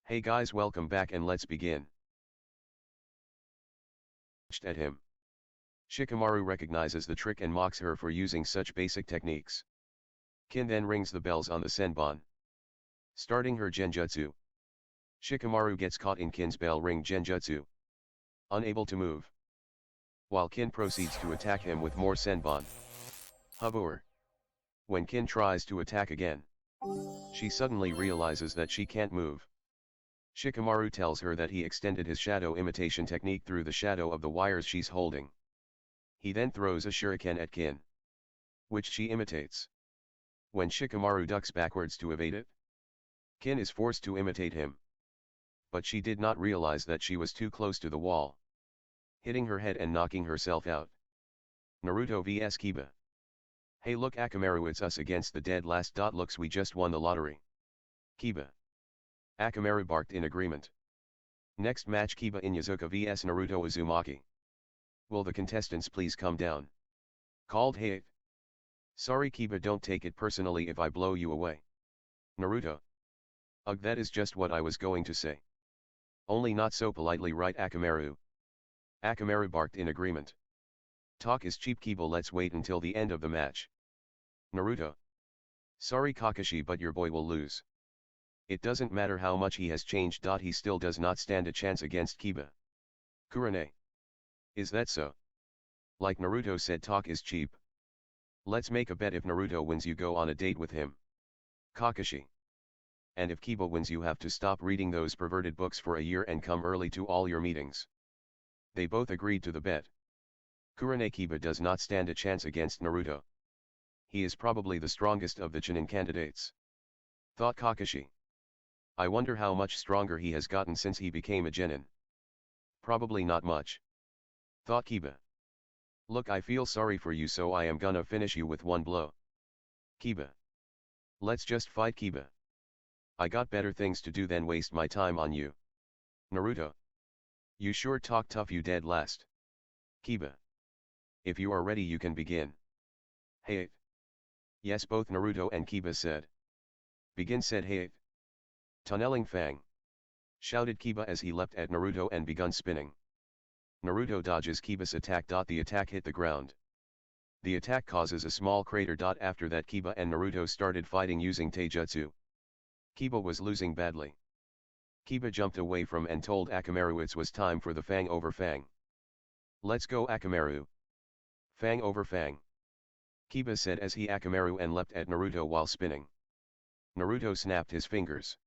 Hey guys, welcome back and let's begin. At him. Shikamaru recognizes the trick and mocks her for using such basic techniques. Kin then rings the bells on the senbon, starting her genjutsu. Shikamaru gets caught in Kin's bell ring genjutsu, unable to move, while Kin proceeds to attack him with more senbon. However, when Kin tries to attack again, she suddenly realizes that she can't move. Shikamaru tells her that he extended his shadow imitation technique through the shadow of the wires she's holding. He then throws a shuriken at Kin, which she imitates. When Shikamaru ducks backwards to evade it, Kin is forced to imitate him. But she did not realize that she was too close to the wall, hitting her head and knocking herself out. Naruto vs Kiba. Hey look Akamaru, it's us against the dead last. Looks, we just won the lottery. Kiba. Akamaru barked in agreement. Next match, Kiba Inuzuka vs Naruto Uzumaki. Will the contestants please come down? Called Hayate. Sorry Kiba, don't take it personally if I blow you away. Naruto. Ugh, that is just what I was going to say. Only not so politely, right Akamaru? Akamaru barked in agreement. Talk is cheap Kiba, let's wait until the end of the match. Naruto. Sorry Kakashi, but your boy will lose. It doesn't matter how much he has changed. He still does not stand a chance against Kiba. Kurane. Is that so? Like Naruto said, talk is cheap. Let's make a bet, if Naruto wins you go on a date with him. Kakashi. And if Kiba wins you have to stop reading those perverted books for a year and come early to all your meetings. They both agreed to the bet. Kurane. Kiba does not stand a chance against Naruto. He is probably the strongest of the Chunin candidates. Thought Kakashi. I wonder how much stronger he has gotten since he became a genin. Probably not much. Thought Kiba. Look, I feel sorry for you, so I am gonna finish you with one blow. Kiba. Let's just fight Kiba. I got better things to do than waste my time on you. Naruto. You sure talk tough, you dead last. Kiba. If you are ready you can begin. Hayate. Yes, both Naruto and Kiba said. Begin, said Hayate. Tunneling Fang. Shouted Kiba as he leapt at Naruto and begun spinning. Naruto dodges Kiba's attack. The attack hit the ground. The attack causes a small crater. After that Kiba and Naruto started fighting using taijutsu. Kiba was losing badly. Kiba jumped away from and told Akamaru it was time for the Fang over Fang. Let's go Akamaru. Fang over Fang. Kiba said as he Akamaru and leapt at Naruto while spinning. Naruto snapped his fingers.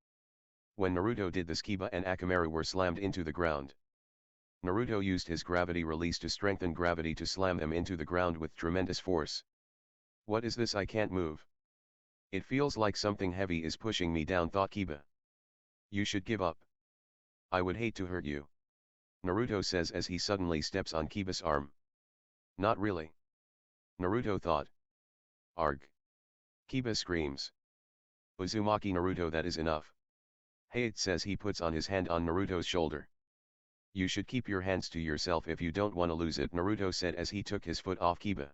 When Naruto did this, Kiba and Akamaru were slammed into the ground. Naruto used his gravity release to strengthen gravity to slam them into the ground with tremendous force. What is this? I can't move. It feels like something heavy is pushing me down, thought Kiba. You should give up. I would hate to hurt you. Naruto says as he suddenly steps on Kiba's arm. Not really. Naruto thought. Arg. Kiba screams. Uzumaki. Naruto, that is enough. Hayate says. He puts on his hand on Naruto's shoulder. You should keep your hands to yourself if you don't want to lose it, Naruto said as he took his foot off Kiba.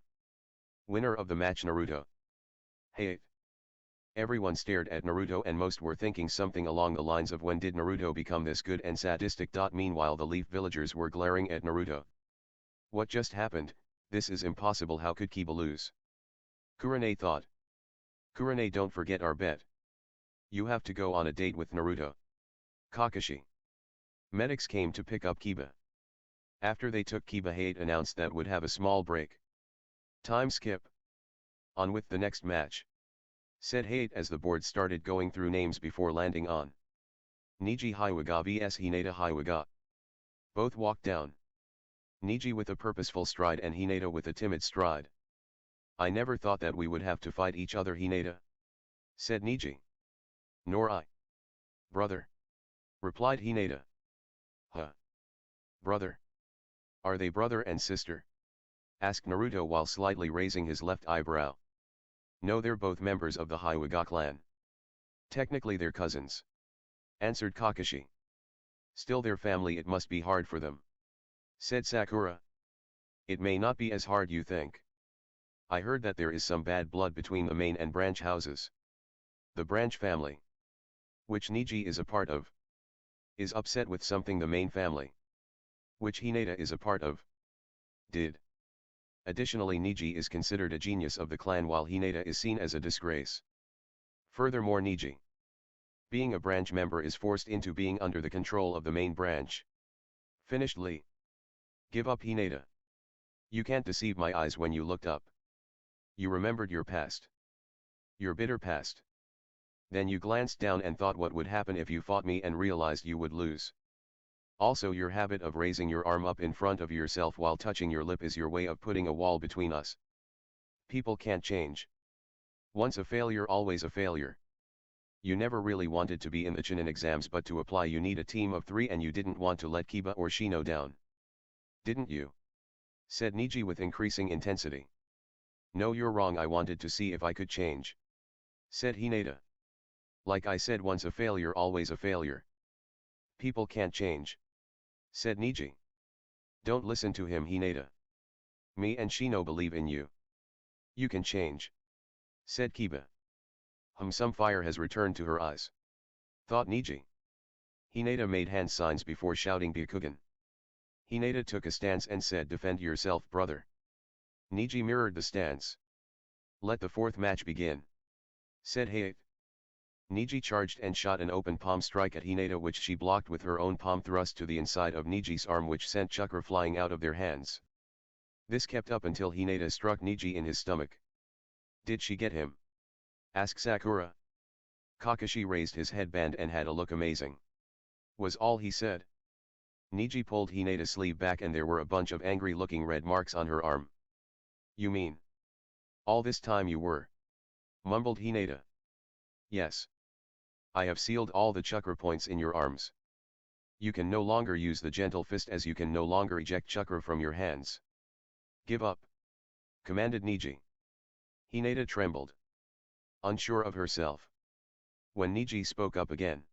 Winner of the match, Naruto. Hayate. Everyone stared at Naruto and most were thinking something along the lines of, when did Naruto become this good and sadistic? Meanwhile the Leaf villagers were glaring at Naruto. What just happened? This is impossible. How could Kiba lose? Kurane thought. Kurane, don't forget our bet. You have to go on a date with Naruto. Kakashi. Medics came to pick up Kiba. After they took Kiba, Hayate announced that would have a small break. Time skip. On with the next match, said Hayate as the board started going through names before landing on Niji Hiwaga vs Hinata Hiwaga. Both walked down. Niji with a purposeful stride and Hinata with a timid stride. I never thought that we would have to fight each other, Hinata, said Niji. Nor I. Brother, replied Hinata. Huh? Brother? Are they brother and sister? Asked Naruto while slightly raising his left eyebrow. No, they're both members of the Hiwaga clan. Technically they're cousins, answered Kakashi. Still their family, it must be hard for them, said Sakura. It may not be as hard you think. I heard that there is some bad blood between the main and branch houses. The branch family, which Niji is a part of, Is upset with something the main family, which Hinata is a part of, did. Additionally, Niji is considered a genius of the clan while Hinata is seen as a disgrace. Furthermore, Niji, being a branch member, is forced into being under the control of the main branch. Finished Lee. Give up, Hinata. You can't deceive my eyes when you looked up. You remembered your past. Your bitter past. Then you glanced down and thought what would happen if you fought me and realized you would lose. Also, your habit of raising your arm up in front of yourself while touching your lip is your way of putting a wall between us. People can't change. Once a failure, always a failure. You never really wanted to be in the Chunin exams, but to apply you need a team of 3 and you didn't want to let Kiba or Shino down. Didn't you? Said Niji with increasing intensity. No, you're wrong, I wanted to see if I could change. Said Hinata. Like I said, once a failure, always a failure. People can't change. Said Niji. Don't listen to him, Hinata. Me and Shino believe in you. You can change. Said Kiba. Some fire has returned to her eyes. Thought Niji. Hinata made hand signs before shouting Byakugan. Hinata took a stance and said, defend yourself, brother. Niji mirrored the stance. Let the 4th match begin. Said Hayate. Niji charged and shot an open palm strike at Hinata, which she blocked with her own palm thrust to the inside of Niji's arm, which sent chakra flying out of their hands. This kept up until Hinata struck Niji in his stomach. Did she get him? Asked Sakura. Kakashi raised his headband and had a look amazing. Was all he said. Niji pulled Hinata's sleeve back and there were a bunch of angry-looking red marks on her arm. You mean? All this time you were? Mumbled Hinata. Yes. I have sealed all the chakra points in your arms. You can no longer use the gentle fist, as you can no longer eject chakra from your hands. Give up. Commanded Niji. Hinata trembled. Unsure of herself. When Niji spoke up again.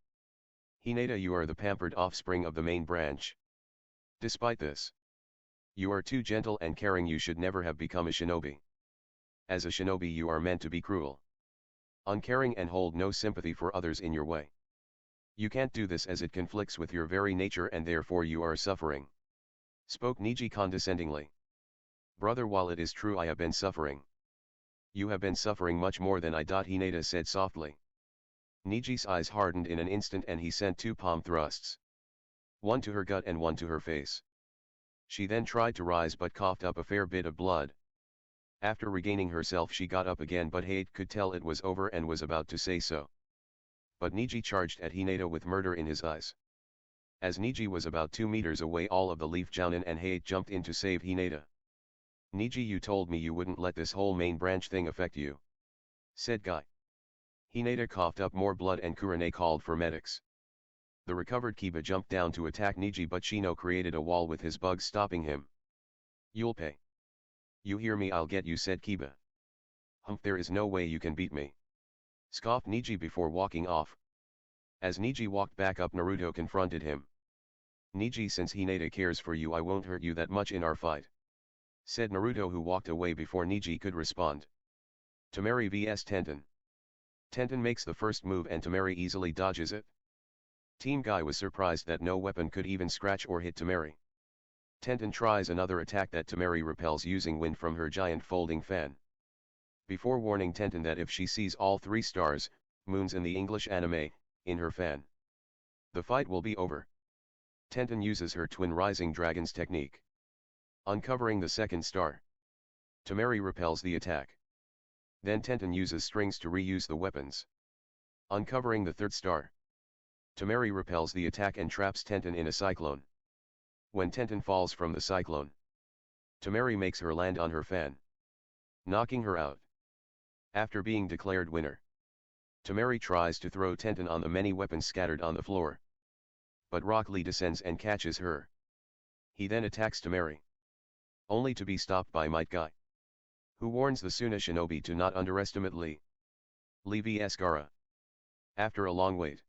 Hinata, you are the pampered offspring of the main branch. Despite this, you are too gentle and caring. You should never have become a shinobi. As a shinobi, you are meant to be cruel, uncaring, and hold no sympathy for others in your way. You can't do this, as it conflicts with your very nature, and therefore you are suffering. Spoke Niji condescendingly. Brother, while it is true I have been suffering, you have been suffering much more than I. Hinata said softly. Niji's eyes hardened in an instant and he sent 2 palm thrusts. One to her gut and one to her face. She then tried to rise but coughed up a fair bit of blood. After regaining herself she got up again, but Hayate could tell it was over and was about to say so. But Niji charged at Hinata with murder in his eyes. As Niji was about 2 meters away, all of the Leaf Jounin and Hayate jumped in to save Hinata. Niji, you told me you wouldn't let this whole main branch thing affect you. Said Guy. Hinata coughed up more blood and Kurane called for medics. The recovered Kiba jumped down to attack Niji, but Shino created a wall with his bugs stopping him. You'll pay. You hear me, I'll get you, said Kiba. There is no way you can beat me. Scoffed Niji before walking off. As Niji walked back up, Naruto confronted him. Niji, since Hinata cares for you, I won't hurt you that much in our fight. Said Naruto, who walked away before Niji could respond. Temari vs Tenten. Tenten makes the first move and Temari easily dodges it. Team Guy was surprised that no weapon could even scratch or hit Temari. Tenten tries another attack that Temari repels using wind from her giant folding fan. Before warning Tenten that if she sees all 3 stars, moons in the English anime, in her fan, the fight will be over. Tenten uses her twin rising dragons technique, uncovering the 2nd star. Temari repels the attack. Then Tenten uses strings to reuse the weapons, uncovering the 3rd star. Temari repels the attack and traps Tenten in a cyclone. When Tenten falls from the cyclone, Temari makes her land on her fan, knocking her out. After being declared winner, Temari tries to throw Tenten on the many weapons scattered on the floor. But Rock Lee descends and catches her. He then attacks Temari, only to be stopped by Might Guy, who warns the Suna shinobi to not underestimate Lee. Lee vs Gaara. After a long wait,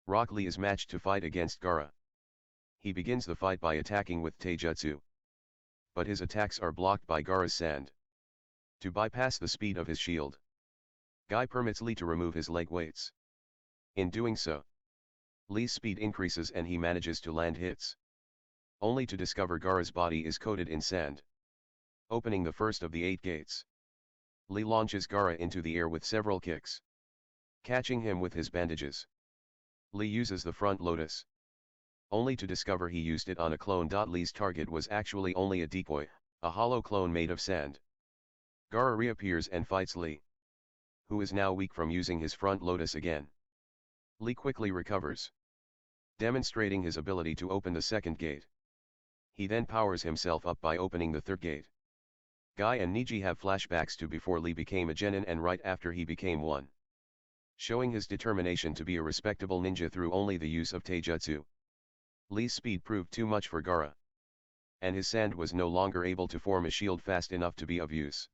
Rock Lee is matched to fight against Gaara. He begins the fight by attacking with Taijutsu, but his attacks are blocked by Gaara's sand. To bypass the speed of his shield, Guy permits Lee to remove his leg weights. In doing so, Lee's speed increases and he manages to land hits. Only to discover Gaara's body is coated in sand. Opening the first of the 8 gates. Lee launches Gaara into the air with several kicks. Catching him with his bandages. Lee uses the front lotus. Only to discover he used it on a clone. Lee's target was actually only a decoy, a hollow clone made of sand. Gaara reappears and fights Lee, who is now weak from using his front lotus again. Lee quickly recovers, demonstrating his ability to open the second gate. He then powers himself up by opening the third gate. Guy and Niji have flashbacks to before Lee became a genin and right after he became one, showing his determination to be a respectable ninja through only the use of taijutsu. Lee's speed proved too much for Gaara, and his sand was no longer able to form a shield fast enough to be of use.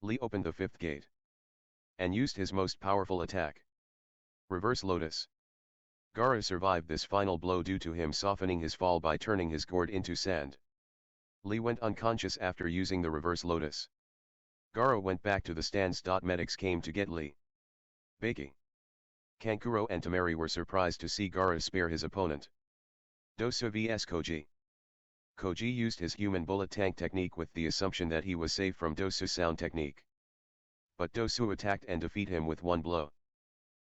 Lee opened the 5th gate, and used his most powerful attack, Reverse Lotus. Gaara survived this final blow due to him softening his fall by turning his gourd into sand. Lee went unconscious after using the Reverse Lotus. Gaara went back to the stands. Medics came to get Lee. Baki, Kankuro and Tamari were surprised to see Gaara spare his opponent. Dosu vs Koji. Koji used his human bullet tank technique with the assumption that he was safe from Dosu's sound technique. But Dosu attacked and defeated him with one blow.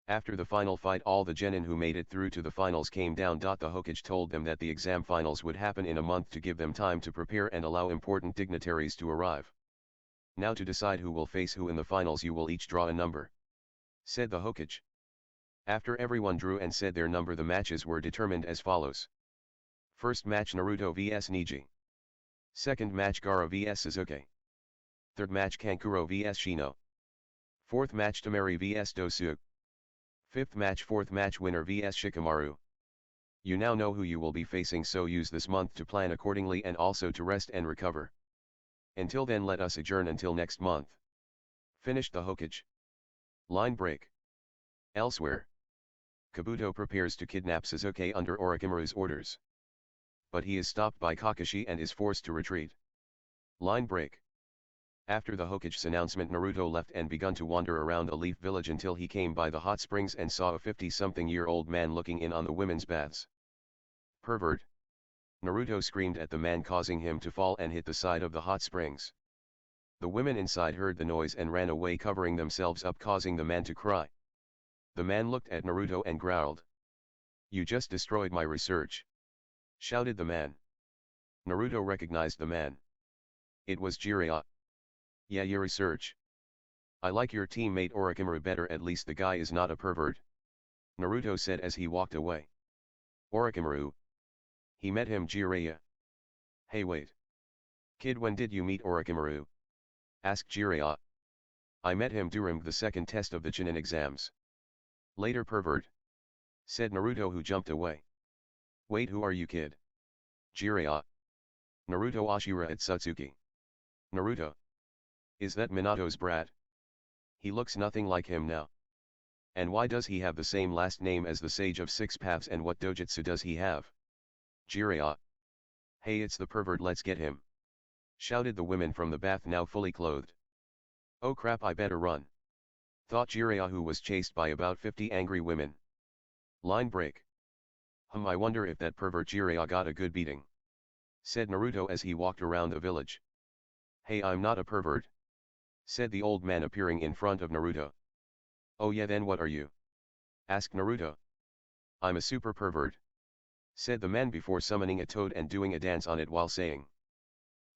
After the final fight, all the genin who made it through to the finals came down. The Hokage told them that the exam finals would happen in a month to give them time to prepare and allow important dignitaries to arrive. Now to decide who will face who in the finals, you will each draw a number, said the Hokage. After everyone drew and said their number, the matches were determined as follows. First match Naruto vs Niji. Second match Gaara vs Sasuke. Third match Kankuro vs Shino. Fourth match Tamari vs Dosu. Fifth match Fourth match winner vs Shikamaru. You now know who you will be facing, so use this month to plan accordingly and also to rest and recover. Until then, let us adjourn until next month. Finished the Hokage. Line break. Elsewhere, Kabuto prepares to kidnap Sasuke under Orochimaru's orders, but he is stopped by Kakashi and is forced to retreat. Line break. After the Hokage's announcement, Naruto left and begun to wander around a leaf village until he came by the hot springs and saw a 50-something-year-old man looking in on the women's baths. Pervert! Naruto screamed at the man, causing him to fall and hit the side of the hot springs. The women inside heard the noise and ran away, covering themselves up, causing the man to cry. The man looked at Naruto and growled. "You just destroyed my research," shouted the man. Naruto recognized the man. It was Jiraiya. "Yeah, your research. I like your teammate Orochimaru better, at least the guy is not a pervert," Naruto said as he walked away. Orochimaru? He met him, Jiraiya. "Hey, wait. Kid, when did you meet Orochimaru?" asked Jiraiya. "I met him during the second test of the Chunin exams." "Later, pervert," said Naruto, who jumped away. "Wait, who are you, kid?" Jiraiya. "Naruto Ashura at Otsutsuki." Naruto. "Is that Minato's brat? He looks nothing like him now. And why does he have the same last name as the Sage of Six Paths, and what dojutsu does he have?" Jiraiya. "Hey, it's the pervert, let's get him," shouted the women from the bath, now fully clothed. "Oh crap, I better run," thought Jiraiya, who was chased by about 50 angry women. Line break. I wonder if that pervert Jiraiya got a good beating," said Naruto as he walked around the village. "Hey, I'm not a pervert," said the old man, appearing in front of Naruto. "Oh yeah, then what are you?" asked Naruto. "I'm a super pervert," said the man before summoning a toad and doing a dance on it while saying,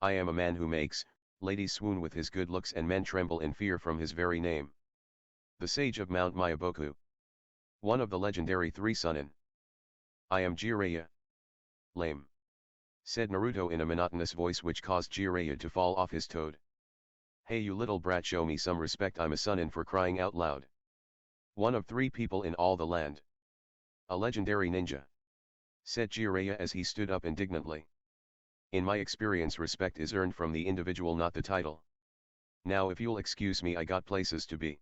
"I am a man who makes ladies swoon with his good looks and men tremble in fear from his very name. The sage of Mount Myaboku. One of the legendary 3 Sunin. I am Jiraiya." "Lame," said Naruto in a monotonous voice, which caused Jiraiya to fall off his toad. "Hey, you little brat, show me some respect, I'm a Sunin, for crying out loud. One of 3 people in all the land. A legendary ninja," said Jiraiya as he stood up indignantly. "In my experience, respect is earned from the individual, not the title. Now if you'll excuse me, I got places to be,"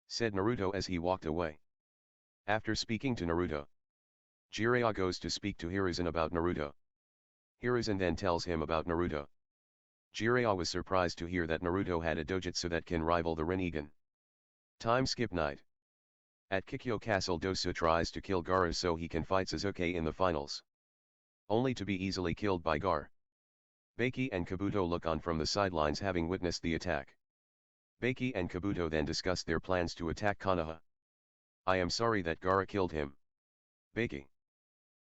said Naruto as he walked away. After speaking to Naruto, Jiraiya goes to speak to Hiruzen about Naruto. Hiruzen then tells him about Naruto. Jiraiya was surprised to hear that Naruto had a dojutsu that can rival the Rinnegan. Time skip night. At Kikyo Castle, Dosu tries to kill Gaara so he can fight Sasuke in the finals, only to be easily killed by Gaara. Baki and Kabuto look on from the sidelines, having witnessed the attack. Baki and Kabuto then discuss their plans to attack Konoha. I am sorry that Gaara killed him. Baki.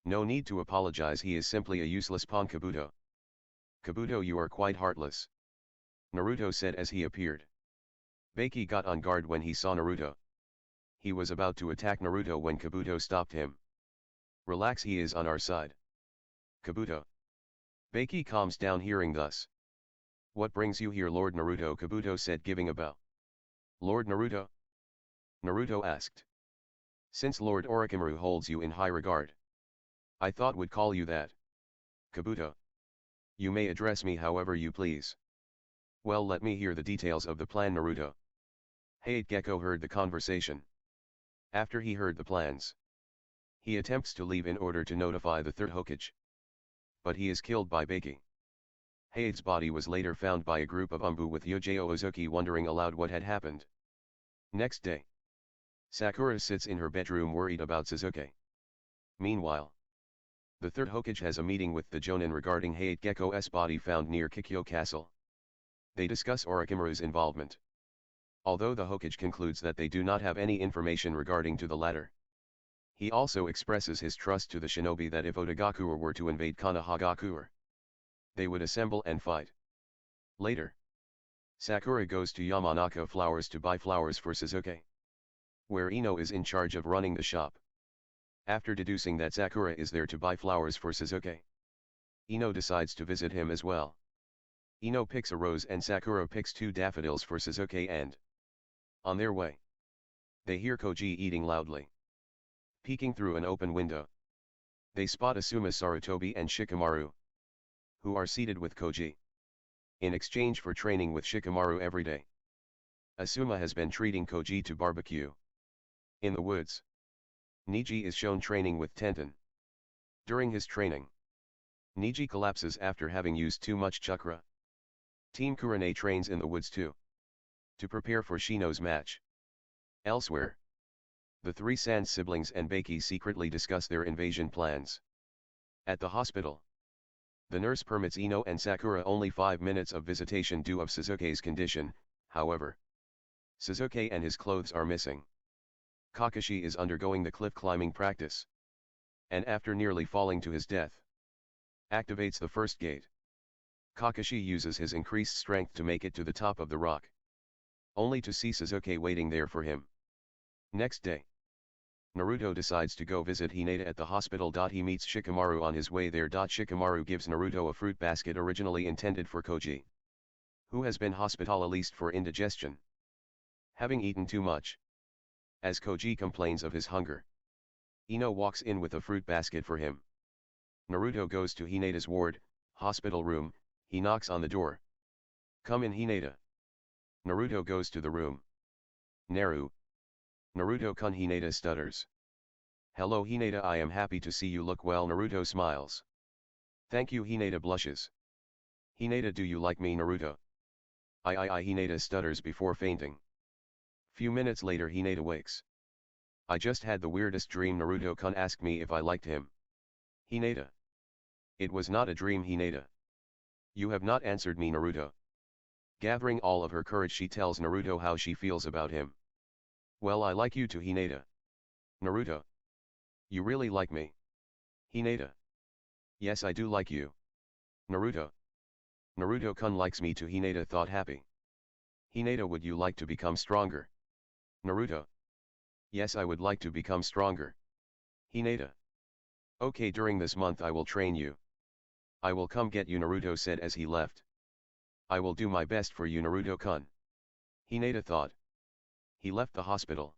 No need to apologize, he is simply a useless pawn. Kabuto. Kabuto, you are quite heartless. Naruto said as he appeared. Baki got on guard when he saw Naruto. He was about to attack Naruto when Kabuto stopped him. Relax, he is on our side. Kabuto. Baki calms down hearing thus. What brings you here, Lord Naruto? Kabuto said, giving a bow. Lord Naruto? Naruto asked. Since Lord Orochimaru holds you in high regard, I thought would call you that. Kabuto. You may address me however you please. Well, let me hear the details of the plan, Naruto. Hayate Gecko heard the conversation. After he heard the plans, he attempts to leave in order to notify the third Hokage. But he is killed by Baki. Hayate's body was later found by a group of Umbu, with Yojao Ozuki wondering aloud what had happened. Next day, Sakura sits in her bedroom worried about Sasuke. Meanwhile, the third Hokage has a meeting with the Jonin regarding Hayate Gecko's body found near Kikyo Castle. They discuss Orochimaru's involvement. Although the Hokage concludes that they do not have any information regarding to the latter. He also expresses his trust to the shinobi that if Otagakure were to invade Konohagakure, they would assemble and fight. Later, Sakura goes to Yamanaka Flowers to buy flowers for Sasuke, where Ino is in charge of running the shop. After deducing that Sakura is there to buy flowers for Sasuke, Ino decides to visit him as well. Ino picks a rose and Sakura picks 2 daffodils for Sasuke, and on their way, they hear Koji eating loudly. Peeking through an open window, they spot Asuma, Sarutobi and Shikamaru, who are seated with Koji, in exchange for training with Shikamaru every day. Asuma has been treating Koji to barbecue. In the woods, Niji is shown training with Tenten. During his training, Niji collapses after having used too much chakra. Team Kurane trains in the woods too, to prepare for Shino's match. Elsewhere, the 3 Sand siblings and Baki secretly discuss their invasion plans. At the hospital, the nurse permits Ino and Sakura only 5 minutes of visitation due of Sasuke's condition. However, Sasuke and his clothes are missing. Kakashi is undergoing the cliff climbing practice, and after nearly falling to his death, activates the first gate. Kakashi uses his increased strength to make it to the top of the rock, only to see Sasuke waiting there for him. Next day, Naruto decides to go visit Hinata at the hospital. He meets Shikamaru on his way there. Shikamaru gives Naruto a fruit basket originally intended for Koji, who has been hospitalized for indigestion, having eaten too much. As Koji complains of his hunger, Ino walks in with a fruit basket for him. Naruto goes to Hinata's ward, hospital room. He knocks on the door. Come in, Hinata. Naruto goes to the room. Naruto-kun. Hinata stutters. Hello Hinata, I am happy to see you look well. Naruto smiles. Thank you. Hinata blushes. Hinata, do you like me? Naruto. I. Hinata stutters before fainting. Few minutes later Hinata wakes. I just had the weirdest dream. Naruto-kun asked me if I liked him. Hinata. It was not a dream. Hinata. You have not answered me. Naruto. Gathering all of her courage, she tells Naruto how she feels about him. Well, I like you too. Hinata. Naruto. You really like me? Hinata. Yes, I do like you. Naruto. Naruto-kun likes me too. Hinata thought happy. Hinata, would you like to become stronger? Naruto. Yes, I would like to become stronger. Hinata. Okay, during this month I will train you. I will come get you. Naruto said as he left. I will do my best for you, Naruto-kun. Hinata thought. He left the hospital.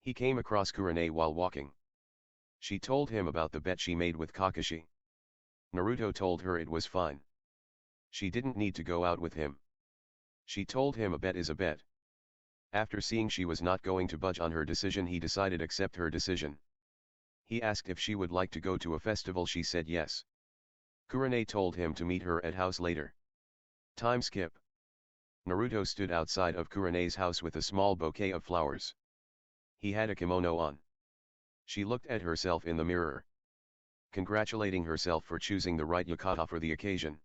He came across Kurane while walking. She told him about the bet she made with Kakashi. Naruto told her it was fine. She didn't need to go out with him. She told him a bet is a bet. After seeing she was not going to budge on her decision, he decided accept her decision. He asked if she would like to go to a festival. She said yes. Kurane told him to meet her at house later. Time skip. Naruto stood outside of Kurane's house with a small bouquet of flowers. He had a kimono on. She looked at herself in the mirror, congratulating herself for choosing the right yukata for the occasion.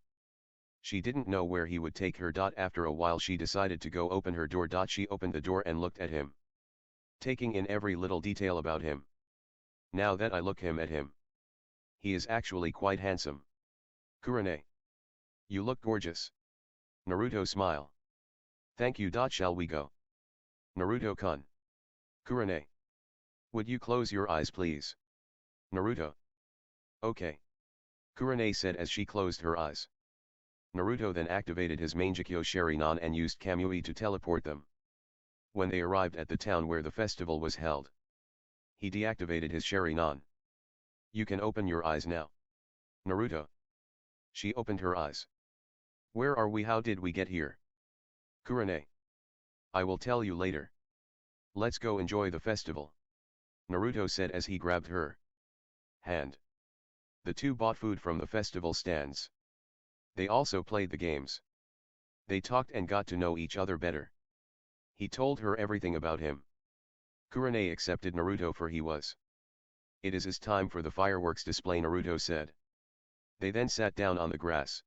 She didn't know where he would take her. After a while she decided to go open her door. She opened the door and looked at him, taking in every little detail about him. Now that I look at him, he is actually quite handsome. Kurane, you look gorgeous. Naruto smile. Thank you. Shall we go? Naruto-kun. Kurane, would you close your eyes please? Naruto. Okay. Kurane said as she closed her eyes. Naruto then activated his Mangekyo Sharingan and used Kamui to teleport them. When they arrived at the town where the festival was held, he deactivated his Sharingan. You can open your eyes now. Naruto. She opened her eyes. Where are we? How did we get here? Kurane. I will tell you later. Let's go enjoy the festival. Naruto said as he grabbed her hand. The two bought food from the festival stands. They also played the games. They talked and got to know each other better. He told her everything about him. Kurane accepted Naruto for he was. It is his time for the fireworks display, Naruto said. They then sat down on the grass.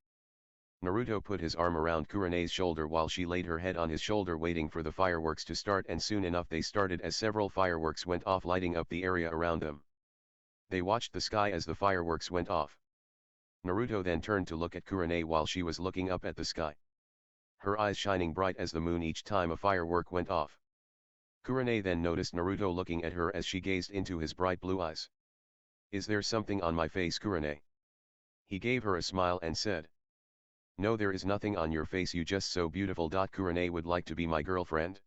Naruto put his arm around Kurane's shoulder while she laid her head on his shoulder waiting for the fireworks to start, and soon enough they started as several fireworks went off lighting up the area around them. They watched the sky as the fireworks went off. Naruto then turned to look at Kurane while she was looking up at the sky, her eyes shining bright as the moon each time a firework went off. Kurane then noticed Naruto looking at her as she gazed into his bright blue eyes. Is there something on my face, Kurane? He gave her a smile and said. No, there is nothing on your face, you just so beautiful. Kurane would like to be my girlfriend?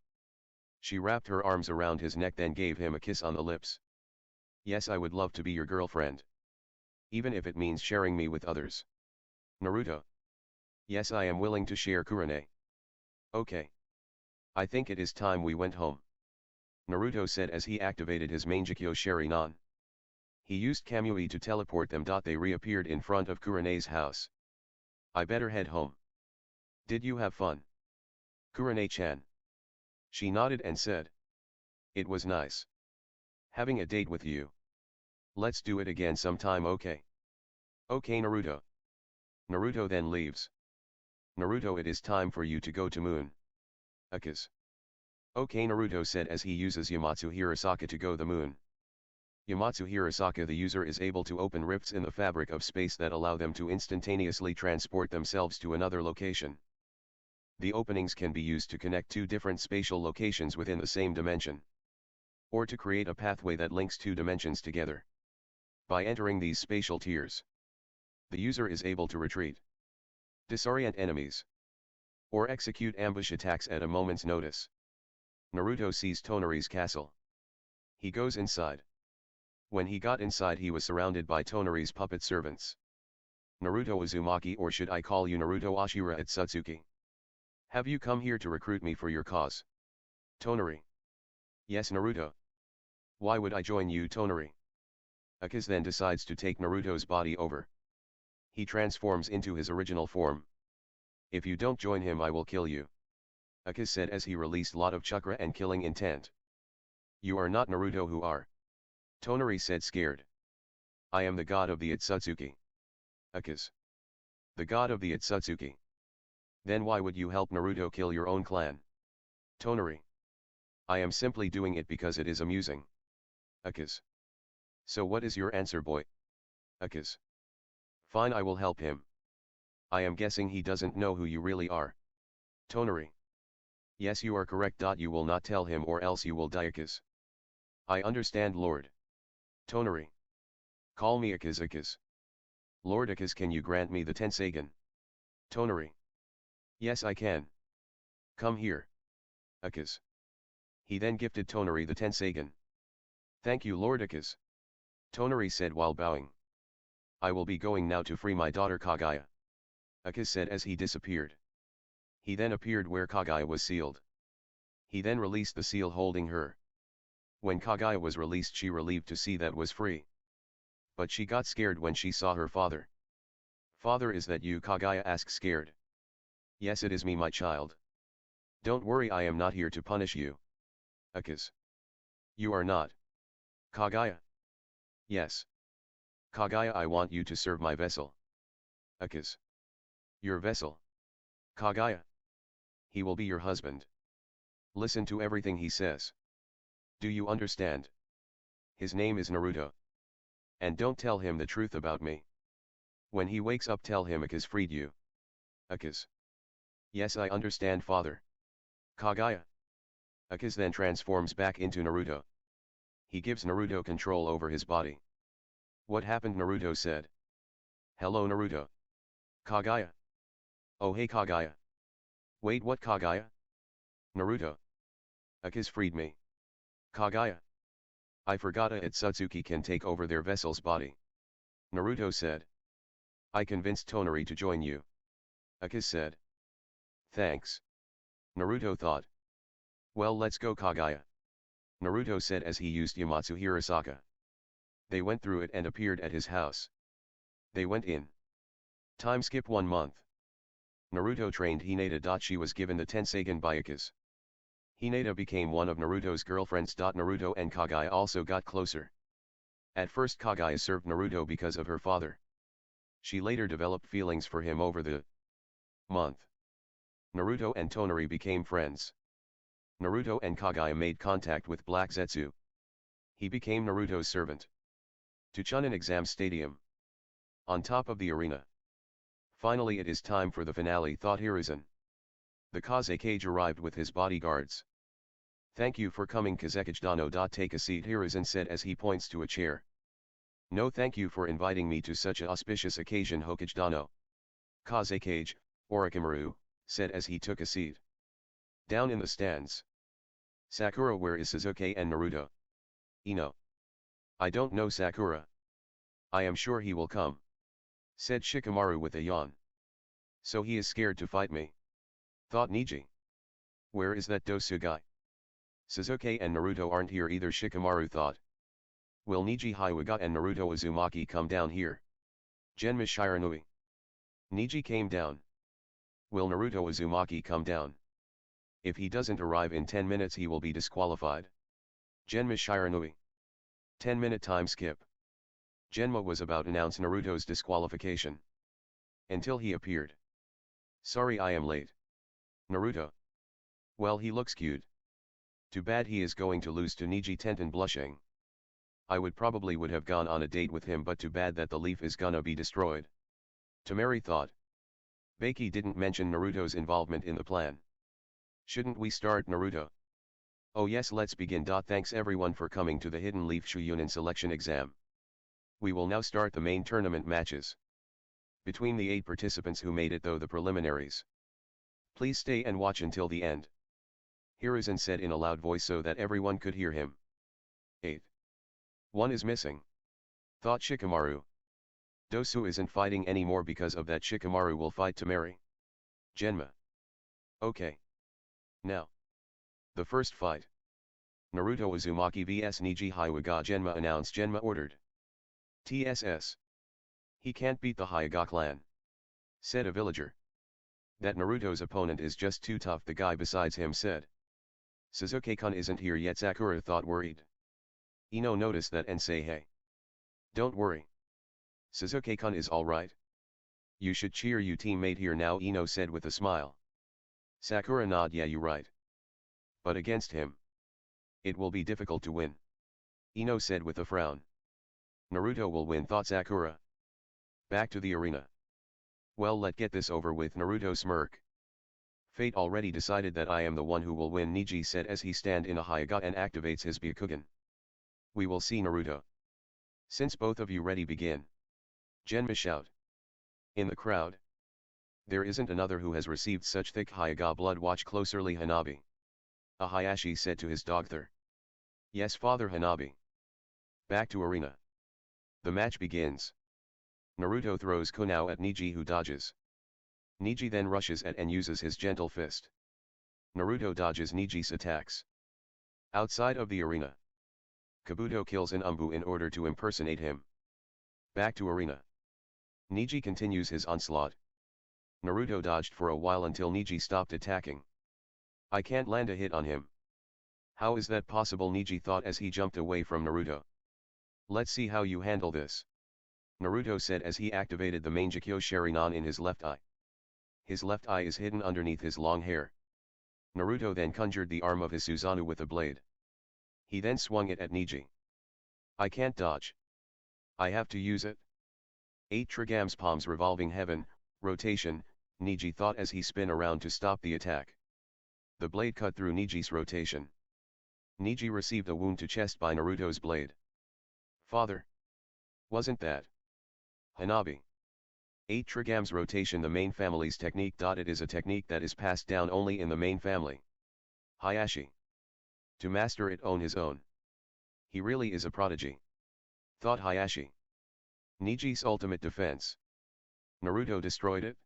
She wrapped her arms around his neck then gave him a kiss on the lips. Yes, I would love to be your girlfriend. Even if it means sharing me with others. Naruto. Yes, I am willing to share, Kurane. Okay. I think it is time we went home. Naruto said as he activated his Mangekyo Sharingan. He used Kamui to teleport them. They reappeared in front of Kurane's house. I better head home. Did you have fun? Kurane-chan. She nodded and said. It was nice having a date with you. Let's do it again sometime, okay? Okay, Naruto. Naruto then leaves. Naruto, it is time for you to go to moon. Akaze. Okay, Naruto said as he uses Yamatsu Hirasaka to go the moon. Yamatsu Hirasaka, the user is able to open rifts in the fabric of space that allow them to instantaneously transport themselves to another location. The openings can be used to connect two different spatial locations within the same dimension, or to create a pathway that links two dimensions together. By entering these spatial tiers, the user is able to retreat, disorient enemies, or execute ambush attacks at a moment's notice. Naruto sees Tonari's castle. He goes inside. When he got inside he was surrounded by Tonari's puppet servants. Naruto Uzumaki, or should I call you Naruto Ashura Otsutsuki? Have you come here to recruit me for your cause? Tonari. Yes, Naruto. Why would I join you, Tonari? Akaze then decides to take Naruto's body over. He transforms into his original form. If you don't join him, I will kill you. Akaze said as he released lot of chakra and killing intent. You are not Naruto, who are? Tonari said, scared. I am the god of the Otsutsuki. Akaze. The god of the Otsutsuki. Then why would you help Naruto kill your own clan? Tonari. I am simply doing it because it is amusing. Akaze. So what is your answer, boy? Akaze. Fine, I will help him. I am guessing he doesn't know who you really are. Tonari. Yes, you are correct. You will not tell him or else you will die, Akaze. I understand, Lord. Tonari. Call me Akaze. Akaze. Lord Akaze, can you grant me the Tensagen? Tonari. Yes, I can. Come here. Akaze. He then gifted Tonari the Tensagen. Thank you, Lord Akaze. Tonari said while bowing. I will be going now to free my daughter Kaguya. Akaze said as he disappeared. He then appeared where Kaguya was sealed. He then released the seal holding her. When Kaguya was released, she relieved to see that was free. But she got scared when she saw her father. Father, is that you? Kaguya asked, scared. Yes, it is me, my child. Don't worry, I am not here to punish you. Akaze. You are not. Kagaya. Yes. Kagaya, I want you to serve my vessel. Akaze. Your vessel. Kagaya. He will be your husband. Listen to everything he says. Do you understand? His name is Naruto. And don't tell him the truth about me. When he wakes up, tell him Akaze freed you. Akaze. Yes, I understand, father. Kagaya. Akaze then transforms back into Naruto. He gives Naruto control over his body. What happened? Naruto said. Hello, Naruto. Kagaya. Oh hey, Kagaya. Wait, what? Kagaya? Naruto. Akaze freed me. Kagaya. I forgot Otsutsuki can take over their vessel's body. Naruto said. I convinced Tonari to join you. Akaze said. Thanks. Naruto thought. Well, let's go, Kagaya. Naruto said as he used Yamatsu Hirasaka. They went through it and appeared at his house. They went in. Time skip 1 month. Naruto trained Hinata. She was given the Tenseigin by Akaze. Hinata became one of Naruto's girlfriends. Naruto and Kagaya also got closer. At first Kagaya served Naruto because of her father. She later developed feelings for him over the month. Naruto and Tonari became friends. Naruto and Kagaya made contact with Black Zetsu. He became Naruto's servant. To Chunin Exam Stadium. On top of the arena. Finally it is time for the finale, thought Hiruzen. The Kazekage arrived with his bodyguards. Thank you for coming, Kazekage Dano. Take a seat, Hiruzen said as he points to a chair. No, thank you for inviting me to such an auspicious occasion, Hokage Dano. Kazekage, Orochimaru, said as he took a seat. Down in the stands. Sakura, where is Sasuke and Naruto? Ino. I don't know Sakura. I am sure he will come. Said Shikamaru with a yawn. So he is scared to fight me. Thought Niji. Where is that Dosugai? Sasuke and Naruto aren't here either, Shikamaru thought. Will Niji Hyuga and Naruto Uzumaki come down here? Genma Shiranui. Niji came down. Will Naruto Uzumaki come down? If he doesn't arrive in 10 minutes he will be disqualified. Genma Shiranui. 10-minute time skip. Genma was about to announce Naruto's disqualification. Until he appeared. Sorry I am late. Naruto. Well, he looks cute. Too bad he is going to lose to Niji. Tenten blushing. I would have gone on a date with him, but too bad that the leaf is gonna be destroyed. Tamari thought. Baki didn't mention Naruto's involvement in the plan. Shouldn't we start, Naruto? Oh yes, let's begin. Thanks everyone for coming to the Hidden Leaf Shuunin selection exam. We will now start the main tournament matches. Between the 8 participants who made it through the preliminaries. Please stay and watch until the end. Hiruzen said in a loud voice so that everyone could hear him. 8. One is missing. Thought Shikamaru. Dosu isn't fighting anymore, because of that Shikamaru will fight Tamari. Genma. Okay. Now. The first fight. Naruto Uzumaki vs Niji Hyuga. Genma announced. Genma ordered. TSS. He can't beat the Hyuga clan. Said a villager. That Naruto's opponent is just too tough, the guy besides him said. Sasuke-kun isn't here yet, Sakura thought, worried. Ino noticed that and say hey. Don't worry. Sasuke-kun is alright. You should cheer your teammate here now, Ino said with a smile. Sakura nodded. Yeah, you right. But against him. It will be difficult to win. Ino said with a frown. Naruto will win, thought Sakura. Back to the arena. Well, let's get this over with, Naruto smirk. Fate already decided that I am the one who will win, Niji said as he stand in a Hyuga and activates his Byakugan. We will see, Naruto. Since both of you ready, begin. Genma shout. In the crowd. There isn't another who has received such thick Hyuga blood. Watch closely, Hanabi. A Hayashi said to his dogther. Yes, Father Hanabi. Back to arena. The match begins. Naruto throws Konao at Niji, who dodges. Niji then rushes at and uses his gentle fist. Naruto dodges Niji's attacks. Outside of the arena. Kabuto kills an Umbu in order to impersonate him. Back to arena. Niji continues his onslaught. Naruto dodged for a while until Niji stopped attacking. I can't land a hit on him. How is that possible? Niji thought as he jumped away from Naruto. Let's see how you handle this, Naruto said as he activated the Mangekyo Sharingan in his left eye. His left eye is hidden underneath his long hair. Naruto then conjured the arm of his Susanoo with a blade. He then swung it at Niji. I can't dodge. I have to use it. 8 Trigams palms revolving heaven, rotation, Niji thought as he spun around to stop the attack. The blade cut through Niji's rotation. Niji received a wound to chest by Naruto's blade. Father. Wasn't that Hanabi? 8 Trigams rotation, the main family's technique. It is a technique that is passed down only in the main family. Hayashi. To master it on his own. He really is a prodigy, thought Hayashi. Niji's ultimate defense. Naruto destroyed it?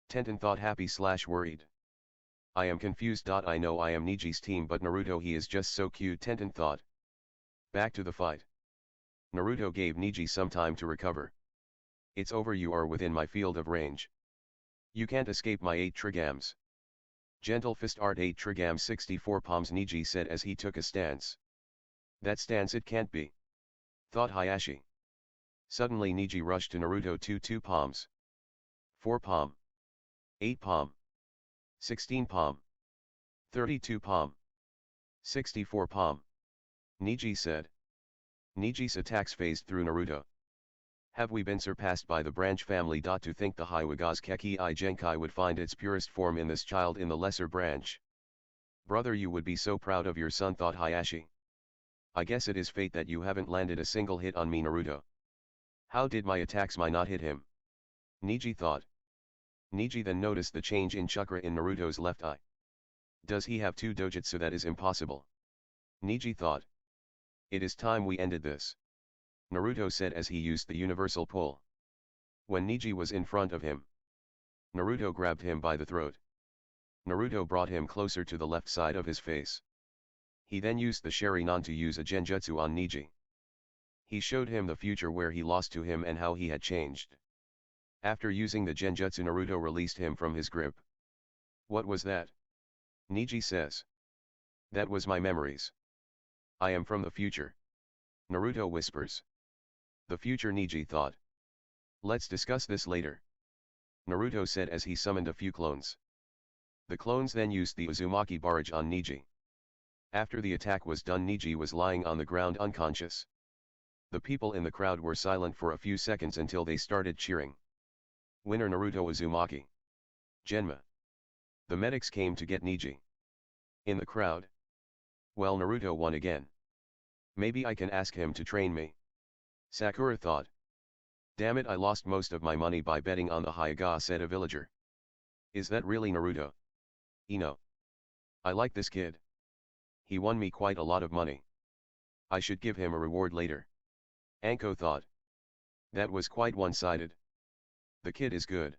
Tenten thought happy/worried. I am confused. I know I am Niji's team, but Naruto, he is just so cute, Tenten thought. Back to the fight. Naruto gave Niji some time to recover. It's over, you are within my field of range. You can't escape my 8 Trigams. Gentle fist art 8 Trigams 64 palms, Niji said as he took a stance. That stance it can't be, thought Hayashi. Suddenly Niji rushed to Naruto. 2 palms. 4 palm. 8 palm. 16 palm. 32 palm. 64 palm. Niji said. Niji's attacks phased through Naruto. Have we been surpassed by the branch family? To think the Hyuga's Keki I Genkai would find its purest form in this child in the lesser branch. Brother, you would be so proud of your son, thought Hayashi. I guess it is fate that you haven't landed a single hit on me, Naruto. How did my attacks not hit him? Niji thought. Niji then noticed the change in chakra in Naruto's left eye. Does he have 2 dojutsu? That is impossible, Niji thought. It is time we ended this, Naruto said as he used the universal pull. When Niji was in front of him, Naruto grabbed him by the throat. Naruto brought him closer to the left side of his face. He then used the Sharingan to use a genjutsu on Niji. He showed him the future where he lost to him and how he had changed. After using the genjutsu, Naruto released him from his grip. What was that? Niji says. That was my memories. I am from the future, Naruto whispers. The future, Niji thought. Let's discuss this later, Naruto said as he summoned a few clones. The clones then used the Uzumaki barrage on Niji. After the attack was done, Niji was lying on the ground unconscious. The people in the crowd were silent for a few seconds until they started cheering. Winner Naruto Uzumaki. Genma. The medics came to get Niji. In the crowd. Well, Naruto won again. Maybe I can ask him to train me, Sakura thought. Damn it, I lost most of my money by betting on the Hyuga, said a villager. Is that really Naruto? Ino. I like this kid. He won me quite a lot of money. I should give him a reward later, Anko thought. That was quite one-sided. The kid is good.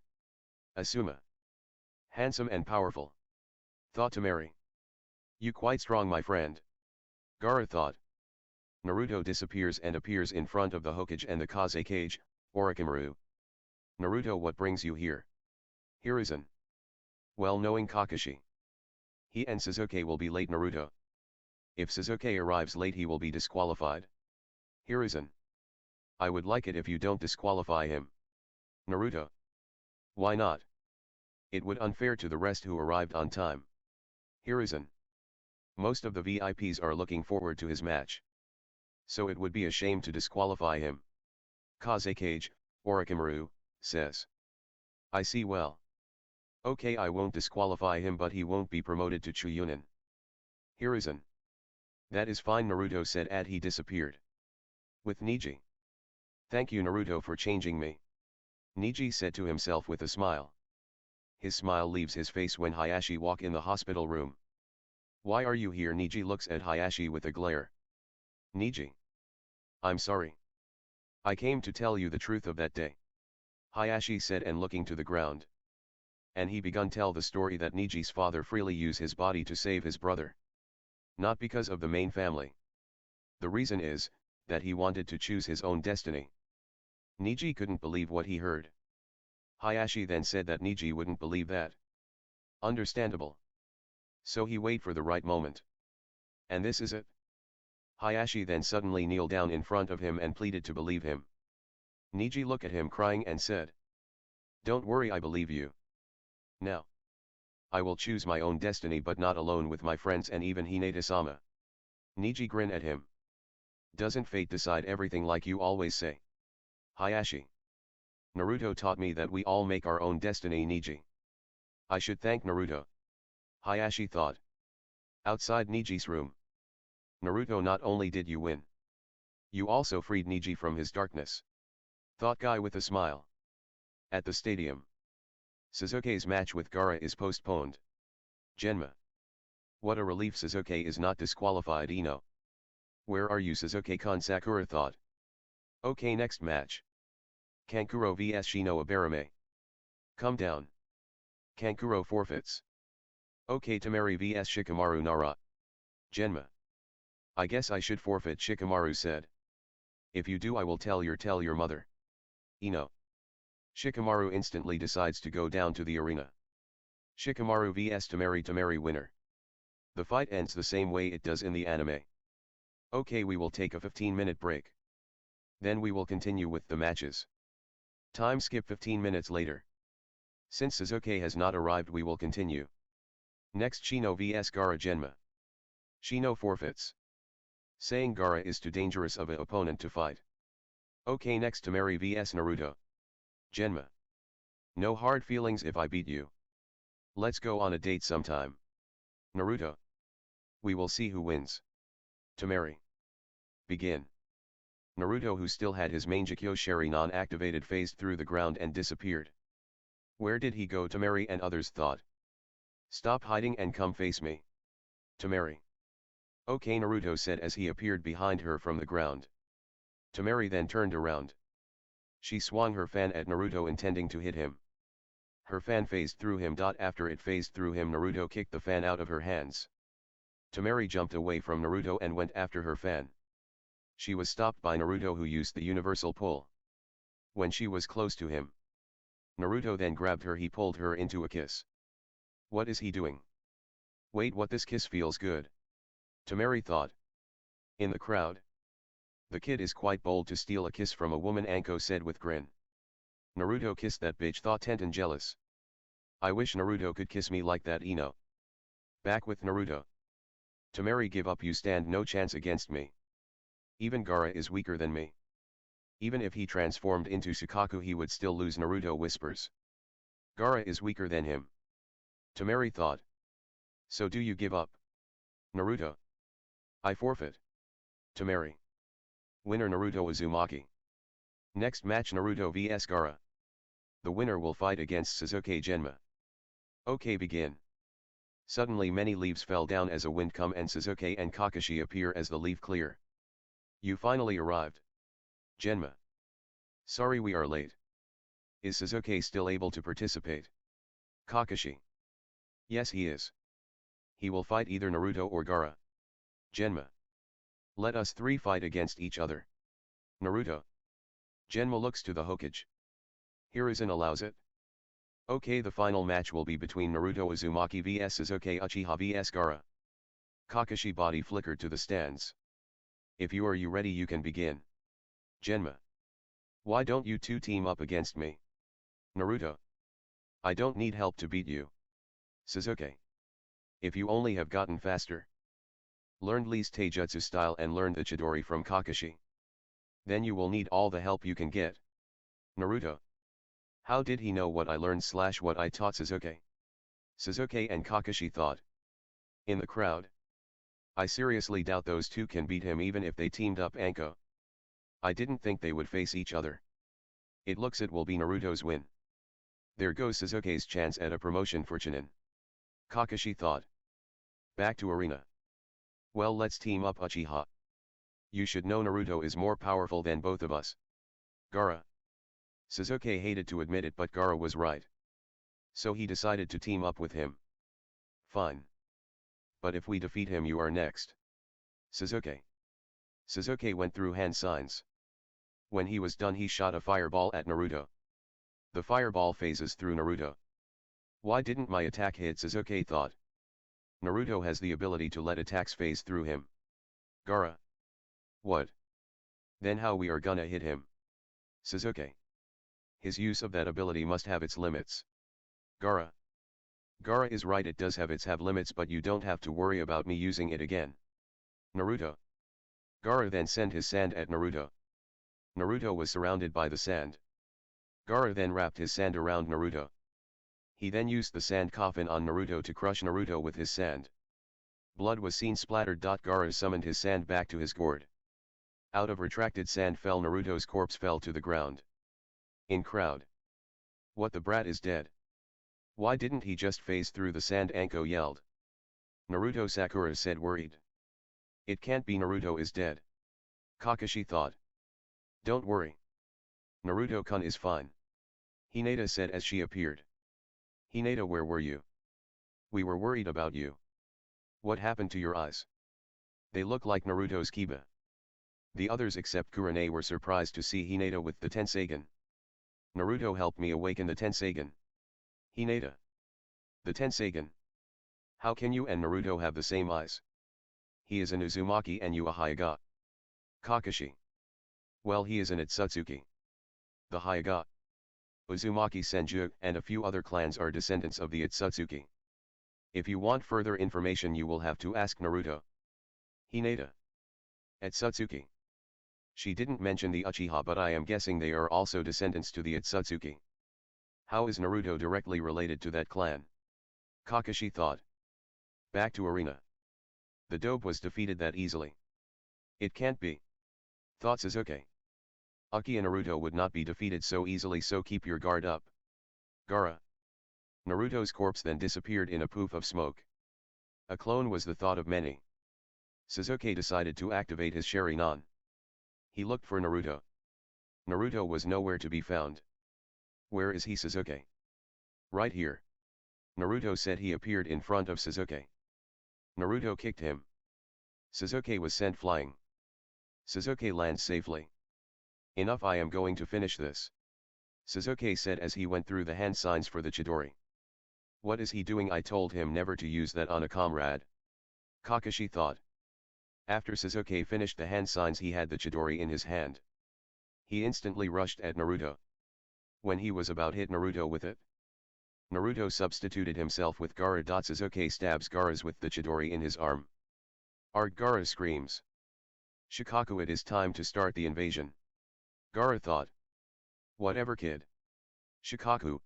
Asuma. Handsome and powerful, thought Tamari. You quite strong, my friend, Gaara thought. Naruto disappears and appears in front of the Hokage and the Kazekage, Orochimaru. Naruto, what brings you here? Hiruzen. Well, knowing Kakashi, he and Sasuke will be late, Naruto. If Sasuke arrives late, he will be disqualified. Hiruzen. I would like it if you don't disqualify him. Naruto. Why not? It would unfair to the rest who arrived on time. Hiruzen. Most of the VIPs are looking forward to his match. So it would be a shame to disqualify him. Kazekage, Orochimaru, says. I see, well. Okay, I won't disqualify him, but he won't be promoted to Chuunin. Hiruzen. That is fine, Naruto said as he disappeared. With Niji. Thank you, Naruto, for changing me, Niji said to himself with a smile. His smile leaves his face when Hayashi walk in the hospital room. Why are you here? Niji looks at Hayashi with a glare. Niji. I'm sorry. I came to tell you the truth of that day, Hayashi said, and looking to the ground. And he begun tell the story that Niji's father freely used his body to save his brother. Not because of the main family. The reason is, that he wanted to choose his own destiny. Niji couldn't believe what he heard. Hayashi then said that Niji wouldn't believe that. Understandable. So he waited for the right moment. And this is it? Hayashi then suddenly kneeled down in front of him and pleaded to believe him. Niji looked at him crying and said, "Don't worry, I believe you. Now, I will choose my own destiny but not alone with my friends and even Hinata-sama." Niji grinned at him. "Doesn't fate decide everything like you always say?" Hayashi. "Naruto taught me that we all make our own destiny." Niji. "I should thank Naruto." Hayashi thought. Outside Niji's room. "Naruto, not only did you win, you also freed Niji from his darkness," thought Guy with a smile. At the stadium. Sasuke's match with Gaara is postponed. Genma. What a relief Sasuke is not disqualified. Ino. "Where are you, Sasuke-kun?" Sakura thought. Okay, next match. Kankuro vs Shino Abarame. Come down. Kankuro forfeits. Okay, Temari vs Shikamaru Nara. Genma. "I guess I should forfeit," Shikamaru said. "If you do, I will tell your mother." Ino. Shikamaru instantly decides to go down to the arena. Shikamaru vs Temari winner. The fight ends the same way it does in the anime. Okay, we will take a 15-minute break. Then we will continue with the matches. Time skip 15 minutes later. Since Sasuke has not arrived, we will continue. Next, Shino vs Gaara. Genma. Shino forfeits, saying Gaara is too dangerous of an opponent to fight. Okay, next, Temari vs Naruto. Genma. No hard feelings if I beat you. Let's go on a date sometime. Naruto. We will see who wins. Temari. Begin. Naruto, who still had his Mangekyo Sharingan activated, phased through the ground and disappeared. Where did he go? Temari and others thought. Stop hiding and come face me. Temari. Okay, Naruto said as he appeared behind her from the ground. Temari then turned around. She swung her fan at Naruto, intending to hit him. Her fan phased through him. After it phased through him, Naruto kicked the fan out of her hands. Temari jumped away from Naruto and went after her fan. She was stopped by Naruto, who used the universal pull. When she was close to him, Naruto then grabbed her. He pulled her into a kiss. What is he doing? Wait, what? This kiss feels good. Temari thought. In the crowd. The kid is quite bold to steal a kiss from a woman, Anko said with grin. Naruto kissed that bitch, thought Tenten, jealous. I wish Naruto could kiss me like that. Ino. Back with Naruto. Temari, give up, you stand no chance against me. Even Gaara is weaker than me. Even if he transformed into Sukaku, he would still lose. Naruto whispers. Gaara is weaker than him. Temari thought. So do you give up? Naruto. I forfeit. Temari. Winner Naruto Uzumaki. Next match, Naruto vs Gaara. The winner will fight against Sasuke. Genma. Okay, begin. Suddenly many leaves fell down as a wind come and Sasuke and Kakashi appear as the leaf clear. You finally arrived. Genma. Sorry we are late. Is Sasuke still able to participate? Kakashi. Yes, he is. He will fight either Naruto or Gaara. Genma. Let us three fight against each other. Naruto. Genma looks to the Hokage. Hiruzen allows it. Okay, the final match will be between Naruto Uzumaki vs Sasuke Uchiha vs Gaara. Kakashi body flickered to the stands. If you are ready, you can begin. Genma. Why don't you two team up against me? Naruto. I don't need help to beat you. Sasuke. If you only have gotten faster. Learned Lee's Taijutsu style and learned the Chidori from Kakashi. Then you will need all the help you can get. Naruto. How did he know what I learned / what I taught Sasuke? Sasuke and Kakashi thought. In the crowd. I seriously doubt those two can beat him even if they teamed up. Anko. I didn't think they would face each other. It looks it will be Naruto's win. There goes Sasuke's chance at a promotion for Chunin. Kakashi thought. Back to arena. Well, let's team up, Uchiha. You should know Naruto is more powerful than both of us. Gaara. Sasuke hated to admit it, but Gaara was right. So he decided to team up with him. Fine. But if we defeat him, you are next. Sasuke. Sasuke went through hand signs. When he was done, he shot a fireball at Naruto. The fireball phases through Naruto. Why didn't my attack hit? Sasuke thought. Naruto has the ability to let attacks phase through him. Gaara. What? Then how we are gonna hit him? Sasuke. His use of that ability must have its limits. Gaara. Gaara is right, it does have limits, but you don't have to worry about me using it again. Naruto. Gaara then sent his sand at Naruto. Naruto was surrounded by the sand. Gaara then wrapped his sand around Naruto. He then used the sand coffin on Naruto to crush Naruto with his sand. Blood was seen splattered. Gaara summoned his sand back to his gourd. Out of retracted sand fell Naruto's corpse fell to the ground. In crowd. What, the brat is dead? Why didn't he just phase through the sand? Anko yelled. Naruto, Sakura said worried. It can't be, Naruto is dead. Kakashi thought. Don't worry. Naruto-kun is fine. Hinata said as she appeared. Hinata, where were you? We were worried about you. What happened to your eyes? They look like Naruto's Kiba. The others except Kurane were surprised to see Hinata with the Tensagen. Naruto helped me awaken the Tensagen. Hinata. The Tensagen. How can you and Naruto have the same eyes? He is an Uzumaki and you a Hyuga. Kakashi. Well, he is an Otsutsuki. The Hyuga, Uzumaki Senju and a few other clans are descendants of the Otsutsuki. If you want further information you will have to ask Naruto. Hinata. Otsutsuki. She didn't mention the Uchiha, but I am guessing they are also descendants to the Otsutsuki. How is Naruto directly related to that clan? Kakashi thought. Back to arena. The dope was defeated that easily. It can't be. Thought Sasuke. Uki and Naruto would not be defeated so easily, so keep your guard up. Gaara. Naruto's corpse then disappeared in a poof of smoke. A clone was the thought of many. Sasuke decided to activate his Sharingan. He looked for Naruto. Naruto was nowhere to be found. Where is he, Sasuke? Right here. Naruto said. He appeared in front of Sasuke. Naruto kicked him. Sasuke was sent flying. Sasuke lands safely. Enough, I am going to finish this. Sasuke said as he went through the hand signs for the Chidori. What is he doing? I told him never to use that on a comrade. Kakashi thought. After Sasuke finished the hand signs he had the Chidori in his hand. He instantly rushed at Naruto. When he was about hit Naruto with it, Naruto substituted himself with Gaara. Sasuke stabs Gaara with the Chidori in his arm. Arg! Gaara screams. Shikaku, it is time to start the invasion. Gaara thought. Whatever, kid. Shikaku.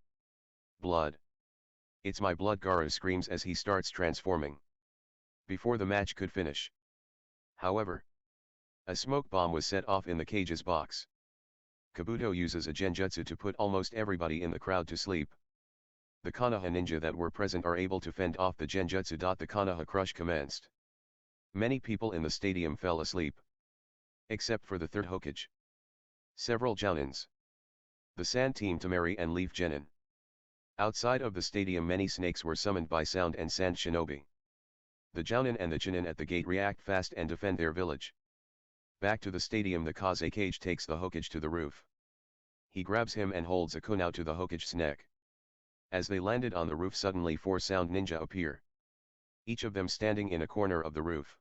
Blood. It's my blood, Gaara screams as he starts transforming. Before the match could finish. However, a smoke bomb was set off in the cage's box. Kabuto uses a genjutsu to put almost everybody in the crowd to sleep. The Konoha ninja that were present are able to fend off the genjutsu. The Konoha crush commenced. Many people in the stadium fell asleep. Except for the third Hokage. Several Jounins. The Sand Team Temari and Leaf Genin. Outside of the stadium many snakes were summoned by Sound and Sand Shinobi. The Jounin and the Chunin at the gate react fast and defend their village. Back to the stadium, the Kaze Cage takes the Hokage to the roof. He grabs him and holds a kunai to the Hokage's neck. As they landed on the roof, suddenly 4 Sound Ninja appear. Each of them standing in a corner of the roof.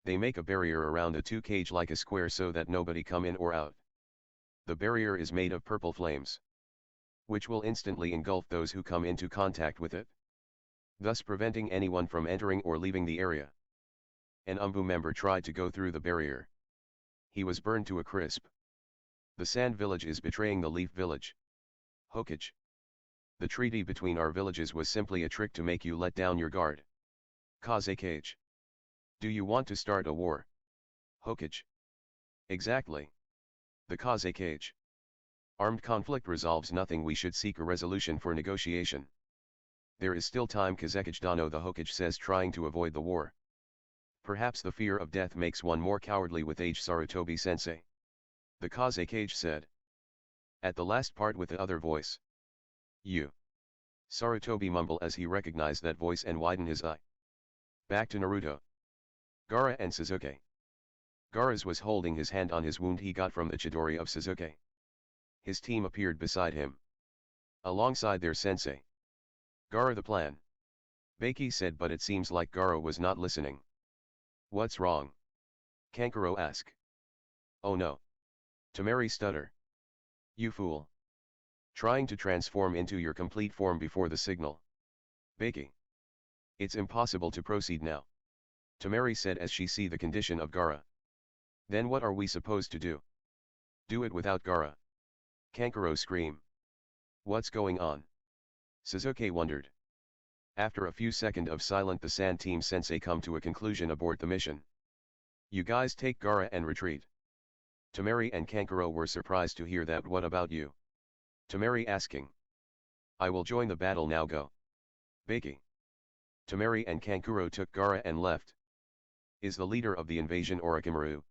They make a barrier around the 2 cage like a square so that nobody come in or out. The barrier is made of purple flames, which will instantly engulf those who come into contact with it, thus preventing anyone from entering or leaving the area. An Umbu member tried to go through the barrier. He was burned to a crisp. The Sand Village is betraying the Leaf Village. Hokage. The treaty between our villages was simply a trick to make you let down your guard. Kaze Cage. Do you want to start a war? Hokage. Exactly. The Kaze Cage. Armed conflict resolves nothing, we should seek a resolution for negotiation. There is still time, Kazekage Dano, the Hokage says, trying to avoid the war. Perhaps the fear of death makes one more cowardly with age, Sarutobi sensei. The Kaze Cage said. At the last part with the other voice. You. Sarutobi mumbled as he recognized that voice and widened his eye. Back to Naruto. Gaara and Sasuke. Gaara's was holding his hand on his wound he got from the Chidori of Sasuke. His team appeared beside him. Alongside their sensei. Gaara, the plan. Beiki said, but it seems like Gaara was not listening. What's wrong? Kankuro asked. Oh no. Temari stutter. You fool. Trying to transform into your complete form before the signal. Beiki. It's impossible to proceed now. Temari said as she see the condition of Gaara. Then what are we supposed to do? Do it without Gaara. Kankuro scream. What's going on? Suzuki wondered. After a few seconds of silence, the Sand Team Sensei come to a conclusion: abort the mission. You guys take Gaara and retreat. Temari and Kankuro were surprised to hear that. What about you? Temari asking. I will join the battle now, go. Beiki. Temari and Kankuro took Gaara and left. Is the leader of the invasion Orochimaru?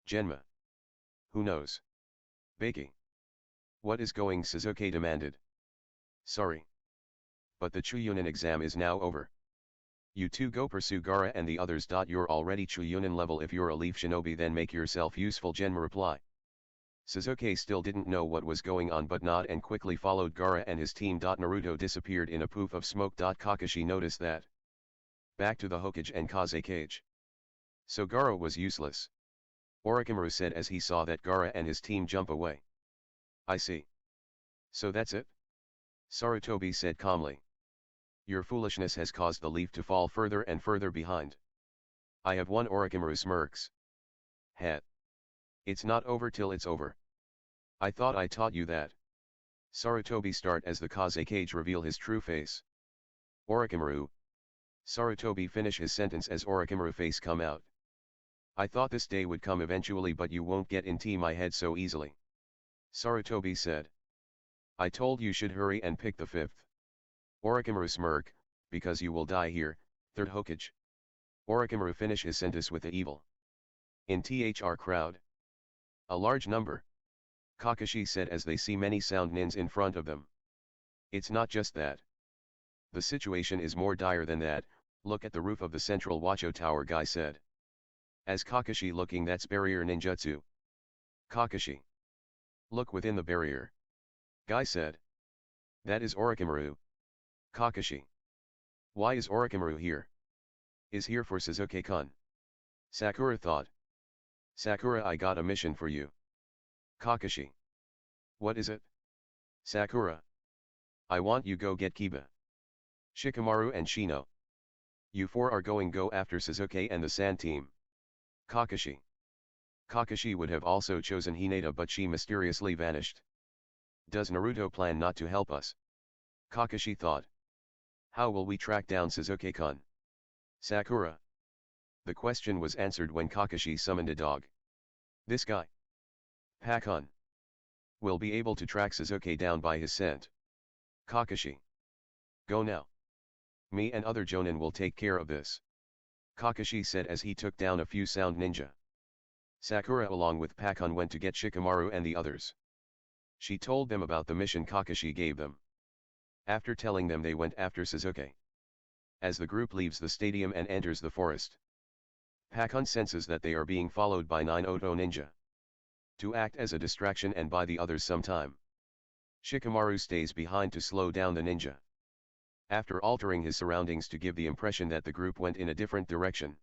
Genma. Who knows? Beiki. What is going? Suzuki demanded. Sorry. But the Chuyunin exam is now over. You two go pursue Gaara and the others. You're already Chuyunin level. If you're a leaf shinobi, then make yourself useful, Genma reply. Suzuki still didn't know what was going on but nod and quickly followed Gaara and his team. Naruto disappeared in a poof of smoke. Kakashi noticed that. Back to the Hokage and Kaze cage. So Gaara was useless. Orochimaru said as he saw that Gaara and his team jump away. I see. So that's it? Sarutobi said calmly. Your foolishness has caused the leaf to fall further and further behind. I have won. Orochimaru smirks. Het. It's not over till it's over. I thought I taught you that. Sarutobi start as the Kaze cage reveal his true face. Orochimaru. Sarutobi finish his sentence as Orochimaru face come out. I thought this day would come eventually, but you won't get into my head so easily. Sarutobi said. I told you should hurry and pick the fifth. Orochimaru smirk, because you will die here, third Hokage. Orochimaru finish his sentence with the evil. In THR crowd. A large number. Kakashi said as they see many sound nins in front of them. It's not just that. The situation is more dire than that. Look at the roof of the central Wacho tower, guy said. As Kakashi looking, that's barrier ninjutsu. Kakashi. Look within the barrier. Guy said. That is Orochimaru. Kakashi. Why is Orochimaru here? Is here for Suzuki-kun. Sakura thought. Sakura, I got a mission for you. Kakashi. What is it? Sakura. I want you go get Kiba. Shikamaru and Shino. You four are going go after Suzuki and the Sand Team. Kakashi. Kakashi would have also chosen Hinata, but she mysteriously vanished. Does Naruto plan not to help us? Kakashi thought. How will we track down Suzuki-kun? Sakura. The question was answered when Kakashi summoned a dog. This guy. Pakun. Will be able to track Suzuki down by his scent. Kakashi. Go now. Me and other Jonin will take care of this. Kakashi said as he took down a few sound ninja. Sakura along with Pakun went to get Shikamaru and the others. She told them about the mission Kakashi gave them. After telling them, they went after Suzuki. As the group leaves the stadium and enters the forest, Pakun senses that they are being followed by 9 Oto ninja. To act as a distraction and buy the others some time, Shikamaru stays behind to slow down the ninja. After altering his surroundings to give the impression that the group went in a different direction,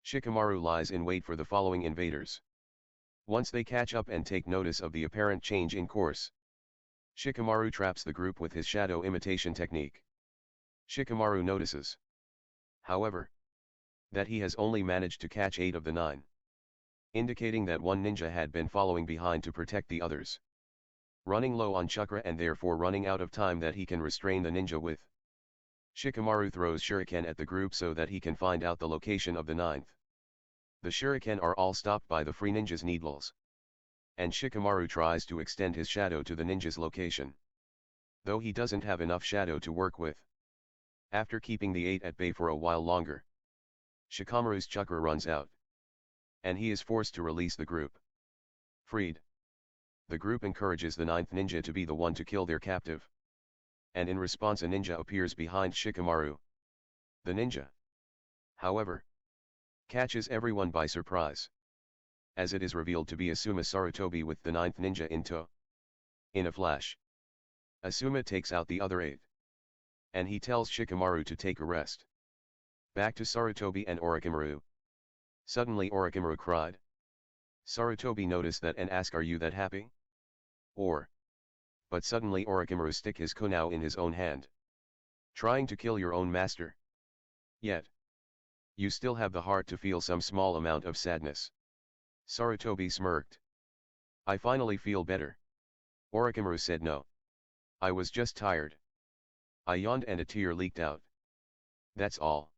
Shikamaru lies in wait for the following invaders. Once they catch up and take notice of the apparent change in course, Shikamaru traps the group with his shadow imitation technique. Shikamaru notices, however, that he has only managed to catch 8 of the 9, indicating that one ninja had been following behind to protect the others. Running low on chakra and therefore running out of time that he can restrain the ninja with, Shikamaru throws shuriken at the group so that he can find out the location of the 9th. The shuriken are all stopped by the free ninja's needles, and Shikamaru tries to extend his shadow to the ninja's location, though he doesn't have enough shadow to work with. After keeping the 8 at bay for a while longer, Shikamaru's chakra runs out, and he is forced to release the group. Freed. The group encourages the 9th ninja to be the one to kill their captive, and in response a ninja appears behind Shikamaru. The ninja, however, catches everyone by surprise, as it is revealed to be Asuma Sarutobi with the 9th ninja in tow. In a flash, Asuma takes out the other 8. and he tells Shikamaru to take a rest. Back to Sarutobi and Orochimaru. Suddenly Orochimaru cried. Sarutobi noticed that and asked, "Are you that happy?" Or. But suddenly Orochimaru stick his kunai in his own hand. Trying to kill your own master. Yet. You still have the heart to feel some small amount of sadness. Sarutobi smirked. I finally feel better. Orochimaru said no. I was just tired. I yawned and a tear leaked out. That's all.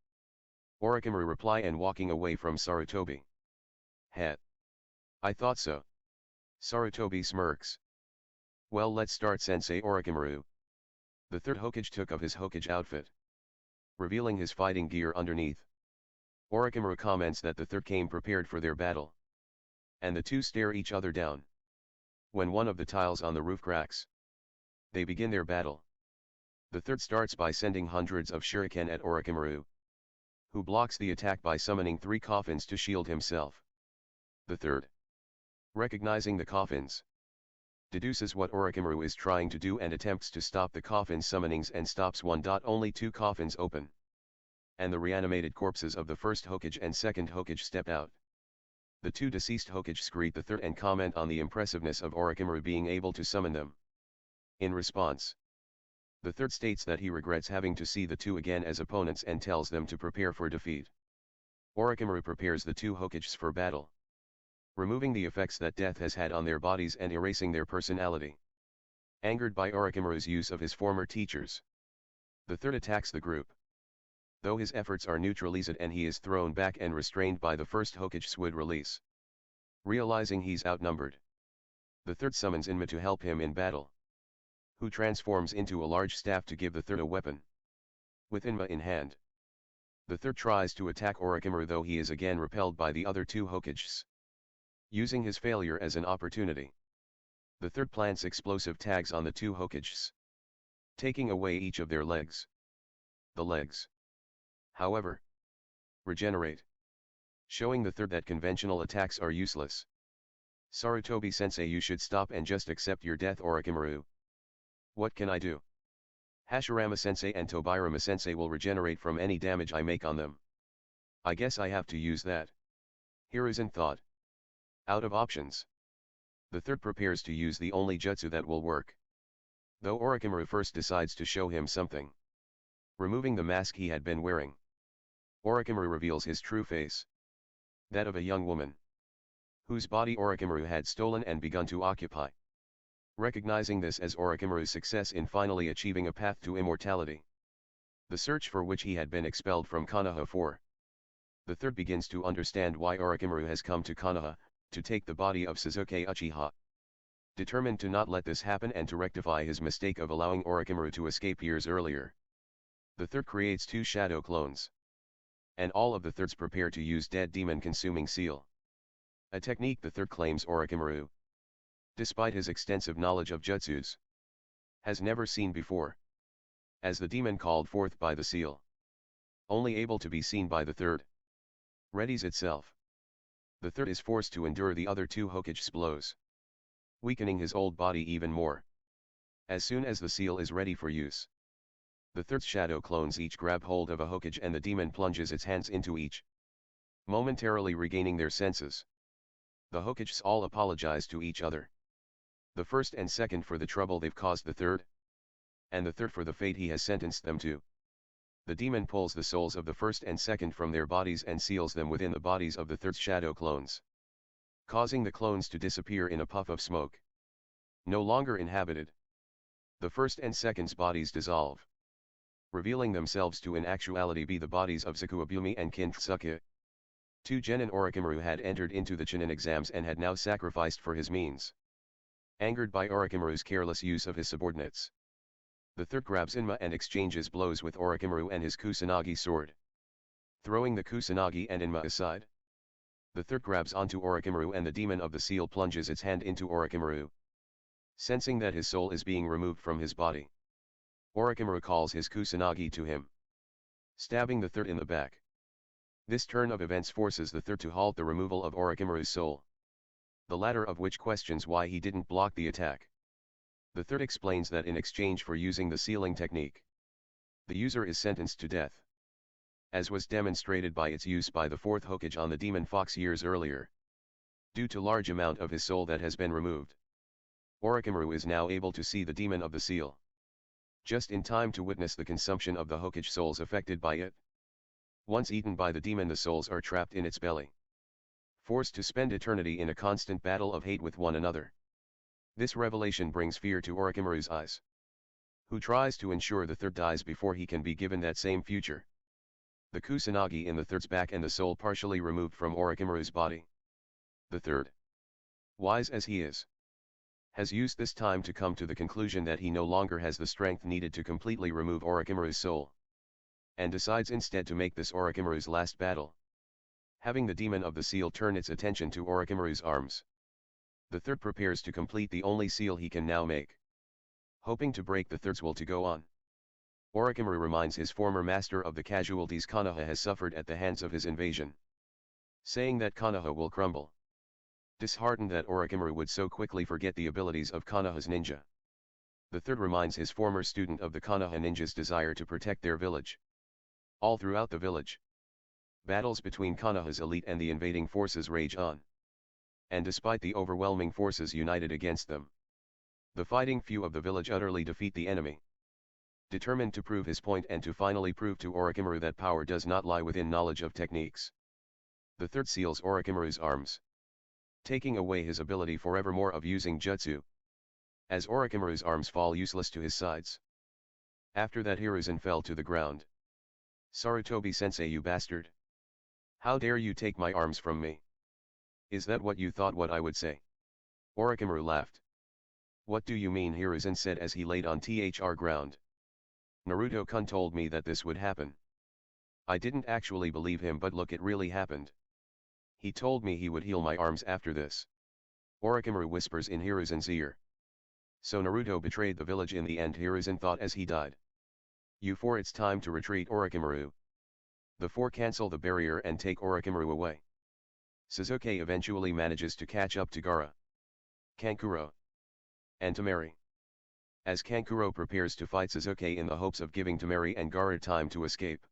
Orochimaru replied and walking away from Sarutobi. Heh. I thought so. Sarutobi smirks. Well, let's start, Sensei Orochimaru. The third Hokage took off his Hokage outfit, revealing his fighting gear underneath. Orochimaru comments that the third came prepared for their battle. And the two stare each other down. When one of the tiles on the roof cracks, they begin their battle. The third starts by sending hundreds of shuriken at Orochimaru, who blocks the attack by summoning 3 coffins to shield himself. The third, recognizing the coffins, deduces what Orochimaru is trying to do and attempts to stop the coffin summonings and stops one. Only 2 coffins open. And the reanimated corpses of the first Hokage and second Hokage step out. The 2 deceased Hokages greet the third and comment on the impressiveness of Orochimaru being able to summon them. In response, the third states that he regrets having to see the 2 again as opponents and tells them to prepare for defeat. Orochimaru prepares the 2 Hokages for battle, removing the effects that death has had on their bodies and erasing their personality. Angered by Orochimaru's use of his former teachers, the third attacks the group. Though his efforts are neutralized and he is thrown back and restrained by the first Hokage's would release. Realizing he's outnumbered, the third summons Inma to help him in battle, who transforms into a large staff to give the third a weapon. With Inma in hand, the third tries to attack Orochimaru, though he is again repelled by the other 2 Hokages. Using his failure as an opportunity, the third plants explosive tags on the 2 Hokages, taking away each of their legs. The legs, however, regenerate, showing the third that conventional attacks are useless. Sarutobi sensei, you should stop and just accept your death, Orochimaru. What can I do? Hashirama sensei and Tobirama sensei will regenerate from any damage I make on them. I guess I have to use that. Hiruzen thought. Out of options, the third prepares to use the only jutsu that will work. Though Orochimaru first decides to show him something. Removing the mask he had been wearing, Orochimaru reveals his true face. That of a young woman, whose body Orochimaru had stolen and begun to occupy. Recognizing this as Orochimaru's success in finally achieving a path to immortality, the search for which he had been expelled from Konoha for, the third begins to understand why Orochimaru has come to Konoha, to take the body of Sasuke Uchiha. Determined to not let this happen and to rectify his mistake of allowing Orochimaru to escape years earlier, the third creates 2 shadow clones. And all of the thirds prepare to use Dead Demon Consuming Seal. A technique the third claims Orochimaru, despite his extensive knowledge of jutsus, has never seen before. As the demon called forth by the seal, only able to be seen by the third, readies itself, the third is forced to endure the other 2 Hokage's blows, weakening his old body even more. As soon as the seal is ready for use, the third's shadow clones each grab hold of a Hokage and the demon plunges its hands into each, momentarily regaining their senses. The Hokages all apologize to each other. The first and second for the trouble they've caused the third, and the third for the fate he has sentenced them to. The demon pulls the souls of the first and second from their bodies and seals them within the bodies of the third's shadow clones, causing the clones to disappear in a puff of smoke. No longer inhabited, the first and second's bodies dissolve, revealing themselves to in actuality be the bodies of Sakuabumi and Kintsuke. 2 Genin Orochimaru had entered into the Chunin exams and had now sacrificed for his means. Angered by Orochimaru's careless use of his subordinates, the third grabs Inma and exchanges blows with Orochimaru and his Kusanagi sword. Throwing the Kusanagi and Inma aside, the third grabs onto Orochimaru and the demon of the seal plunges its hand into Orochimaru. Sensing that his soul is being removed from his body, Orochimaru calls his Kusanagi to him, stabbing the third in the back. This turn of events forces the third to halt the removal of Orochimaru's soul, the latter of which questions why he didn't block the attack. The third explains that in exchange for using the sealing technique, The user is sentenced to death, as was demonstrated by its use by the fourth Hokage on the demon fox years earlier. Due to large amount of his soul that has been removed, Orochimaru is now able to see the demon of the seal, just in time to witness the consumption of the Hokage souls affected by it. Once eaten by the demon, the souls are trapped in its belly, forced to spend eternity in a constant battle of hate with one another. This revelation brings fear to Orochimaru's eyes, who tries to ensure the third dies before he can be given that same future. The Kusanagi in the third's back and the soul partially removed from Orochimaru's body. The third, wise as he is, has used this time to come to the conclusion that he no longer has the strength needed to completely remove Orochimaru's soul, and decides instead to make this Orochimaru's last battle, having the demon of the seal turn its attention to Orochimaru's arms. The third prepares to complete the only seal he can now make, hoping to break the third's will to go on. Orochimaru reminds his former master of the casualties Konoha has suffered at the hands of his invasion, saying that Konoha will crumble. Disheartened that Orochimaru would so quickly forget the abilities of Konoha's ninja, the third reminds his former student of the Konoha ninja's desire to protect their village. All throughout the village, battles between Konoha's elite and the invading forces rage on. And despite the overwhelming forces united against them, the fighting few of the village utterly defeat the enemy. Determined to prove his point and to finally prove to Orochimaru that power does not lie within knowledge of techniques, the third seals Orochimaru's arms, taking away his ability forevermore of using jutsu, as Orochimaru's arms fall useless to his sides. After that, Hiruzen fell to the ground. "Sarutobi-sensei, you bastard! How dare you take my arms from me? Is that what you thought what I would say?" Orochimaru laughed. "What do you mean?" Hiruzen said as he laid on the ground. "Naruto-kun told me that this would happen. I didn't actually believe him, but look, it really happened. He told me he would heal my arms after this." Orochimaru whispers in Hiruzen's ear. "So Naruto betrayed the village in the end," Hiruzen thought as he died. "You four, it's time to retreat, Orochimaru." The four cancel the barrier and take Orochimaru away. Sasuke eventually manages to catch up to Gaara, Kankuro, and Temari. As Kankuro prepares to fight Sasuke in the hopes of giving Temari and Gaara time to escape,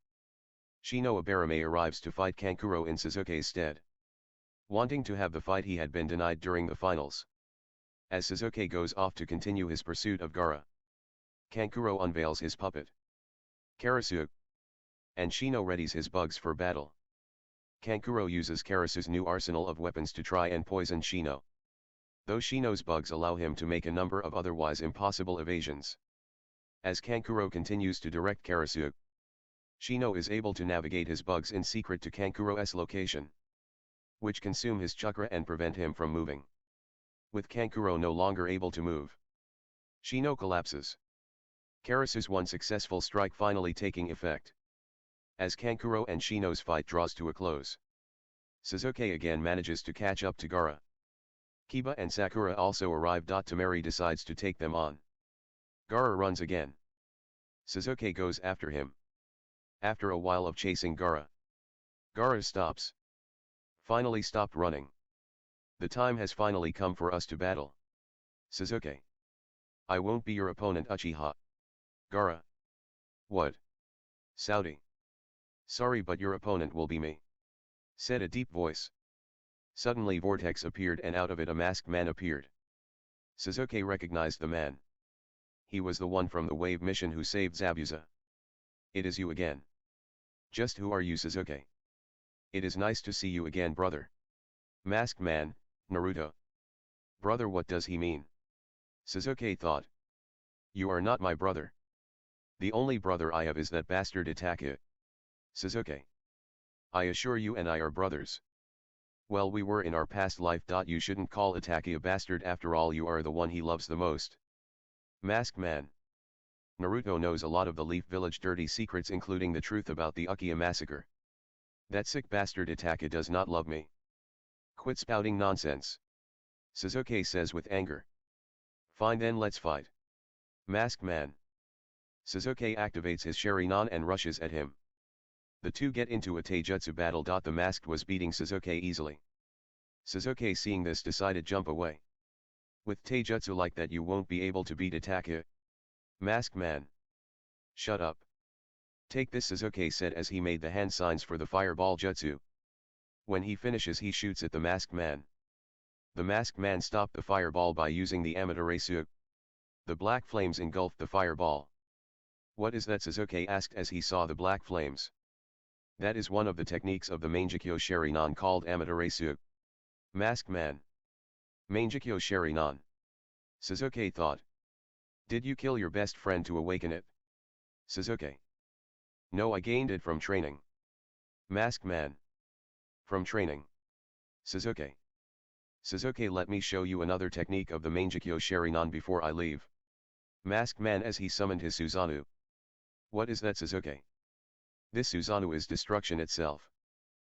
Shino Abarame arrives to fight Kankuro in Sasuke's stead, wanting to have the fight he had been denied during the finals. As Sasuke goes off to continue his pursuit of Gaara, Kankuro unveils his puppet, Karasuke, and Shino readies his bugs for battle. Kankuro uses Karasu's new arsenal of weapons to try and poison Shino, though Shino's bugs allow him to make a number of otherwise impossible evasions. As Kankuro continues to direct Karasuke, Shino is able to navigate his bugs in secret to Kankuro's location, which consume his chakra and prevent him from moving. With Kankuro no longer able to move, Shino collapses, Karasu's one successful strike finally taking effect. As Kankuro and Shino's fight draws to a close, Sasuke again manages to catch up to Gaara. Kiba and Sakura also arrive. Temari decides to take them on. Gaara runs again. Sasuke goes after him. After a while of chasing Gaara, Gaara stops. Finally stopped running. "The time has finally come for us to battle. Sasuke. I won't be your opponent, Uchiha." Gaara. "What? Saudi. Sorry, but your opponent will be me," said a deep voice. Suddenly vortex appeared and out of it a masked man appeared. Sasuke recognized the man. He was the one from the wave mission who saved Zabuza. "It is you again." "Just who are you, Sasuke?" "It is nice to see you again, brother." Masked man, Naruto. Brother, what does he mean? Sasuke thought. You are not my brother. The only brother I have is that bastard Itachi. Sasuke. I assure you and I are brothers. Well, we were in our past life. You shouldn't call Itachi a bastard, after all you are the one he loves the most. Masked man. Naruto knows a lot of the Leaf Village dirty secrets, including the truth about the Uchiha massacre. That sick bastard Itachi does not love me. Quit spouting nonsense. Sasuke says with anger. Fine then, let's fight. Masked man. Sasuke activates his Sharingan and rushes at him. The two get into a taijutsu battle. The masked was beating Sasuke easily. Sasuke, seeing this, decided jump away. With taijutsu like that you won't be able to beat Itachi. Masked man. Shut up. Take this, Sasuke said as he made the hand signs for the fireball jutsu. When he finishes he shoots at the masked man. The masked man stopped the fireball by using the Amaterasu. The black flames engulfed the fireball. What is that, Sasuke asked as he saw the black flames. That is one of the techniques of the Mangekyo Sharinan called Amaterasu. Masked man. Mangekyo Sharinan. Sasuke thought. Did you kill your best friend to awaken it? Sasuke. No, I gained it from training. Masked man. From training. Sasuke. Sasuke, let me show you another technique of the Mangekyo Sharinan before I leave. Masked man as he summoned his Susanoo. What is that, Sasuke? This Susanoo is destruction itself.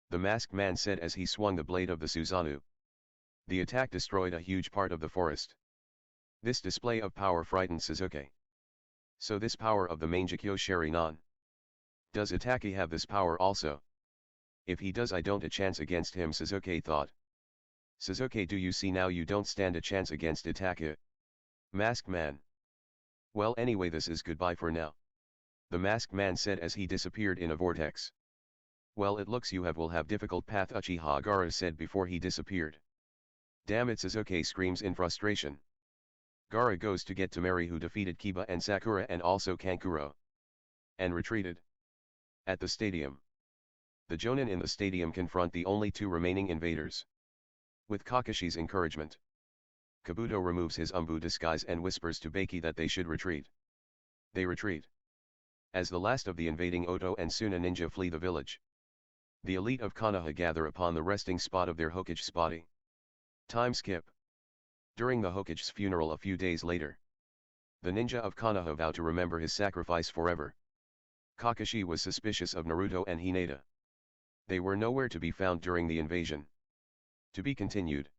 The masked man said as he swung the blade of the Susanoo. The attack destroyed a huge part of the forest. This display of power frightened Sasuke. So this power of the Mangekyo Sharinan. Does Itachi have this power also? If he does, I don't a chance against him, Sasuke thought. Sasuke, do you see now you don't stand a chance against Itachi? Masked man. Well, anyway, this is goodbye for now. The masked man said as he disappeared in a vortex. Well, it looks you will have difficult path, Uchiha Gaara said before he disappeared. Damn it, Sasuke screams in frustration. Gaara goes to get Temari, who defeated Kiba and Sakura and also Kankuro. And retreated. At the stadium. The Jonin in the stadium confront the only two remaining invaders. With Kakashi's encouragement, Kabuto removes his Umbu disguise and whispers to Baki that they should retreat. They retreat. As the last of the invading Oto and Suna ninja flee the village, the elite of Konoha gather upon the resting spot of their Hokage's body. Time skip. During the Hokage's funeral a few days later, the ninja of Konoha vow to remember his sacrifice forever. Kakashi was suspicious of Naruto and Hinata. They were nowhere to be found during the invasion. To be continued.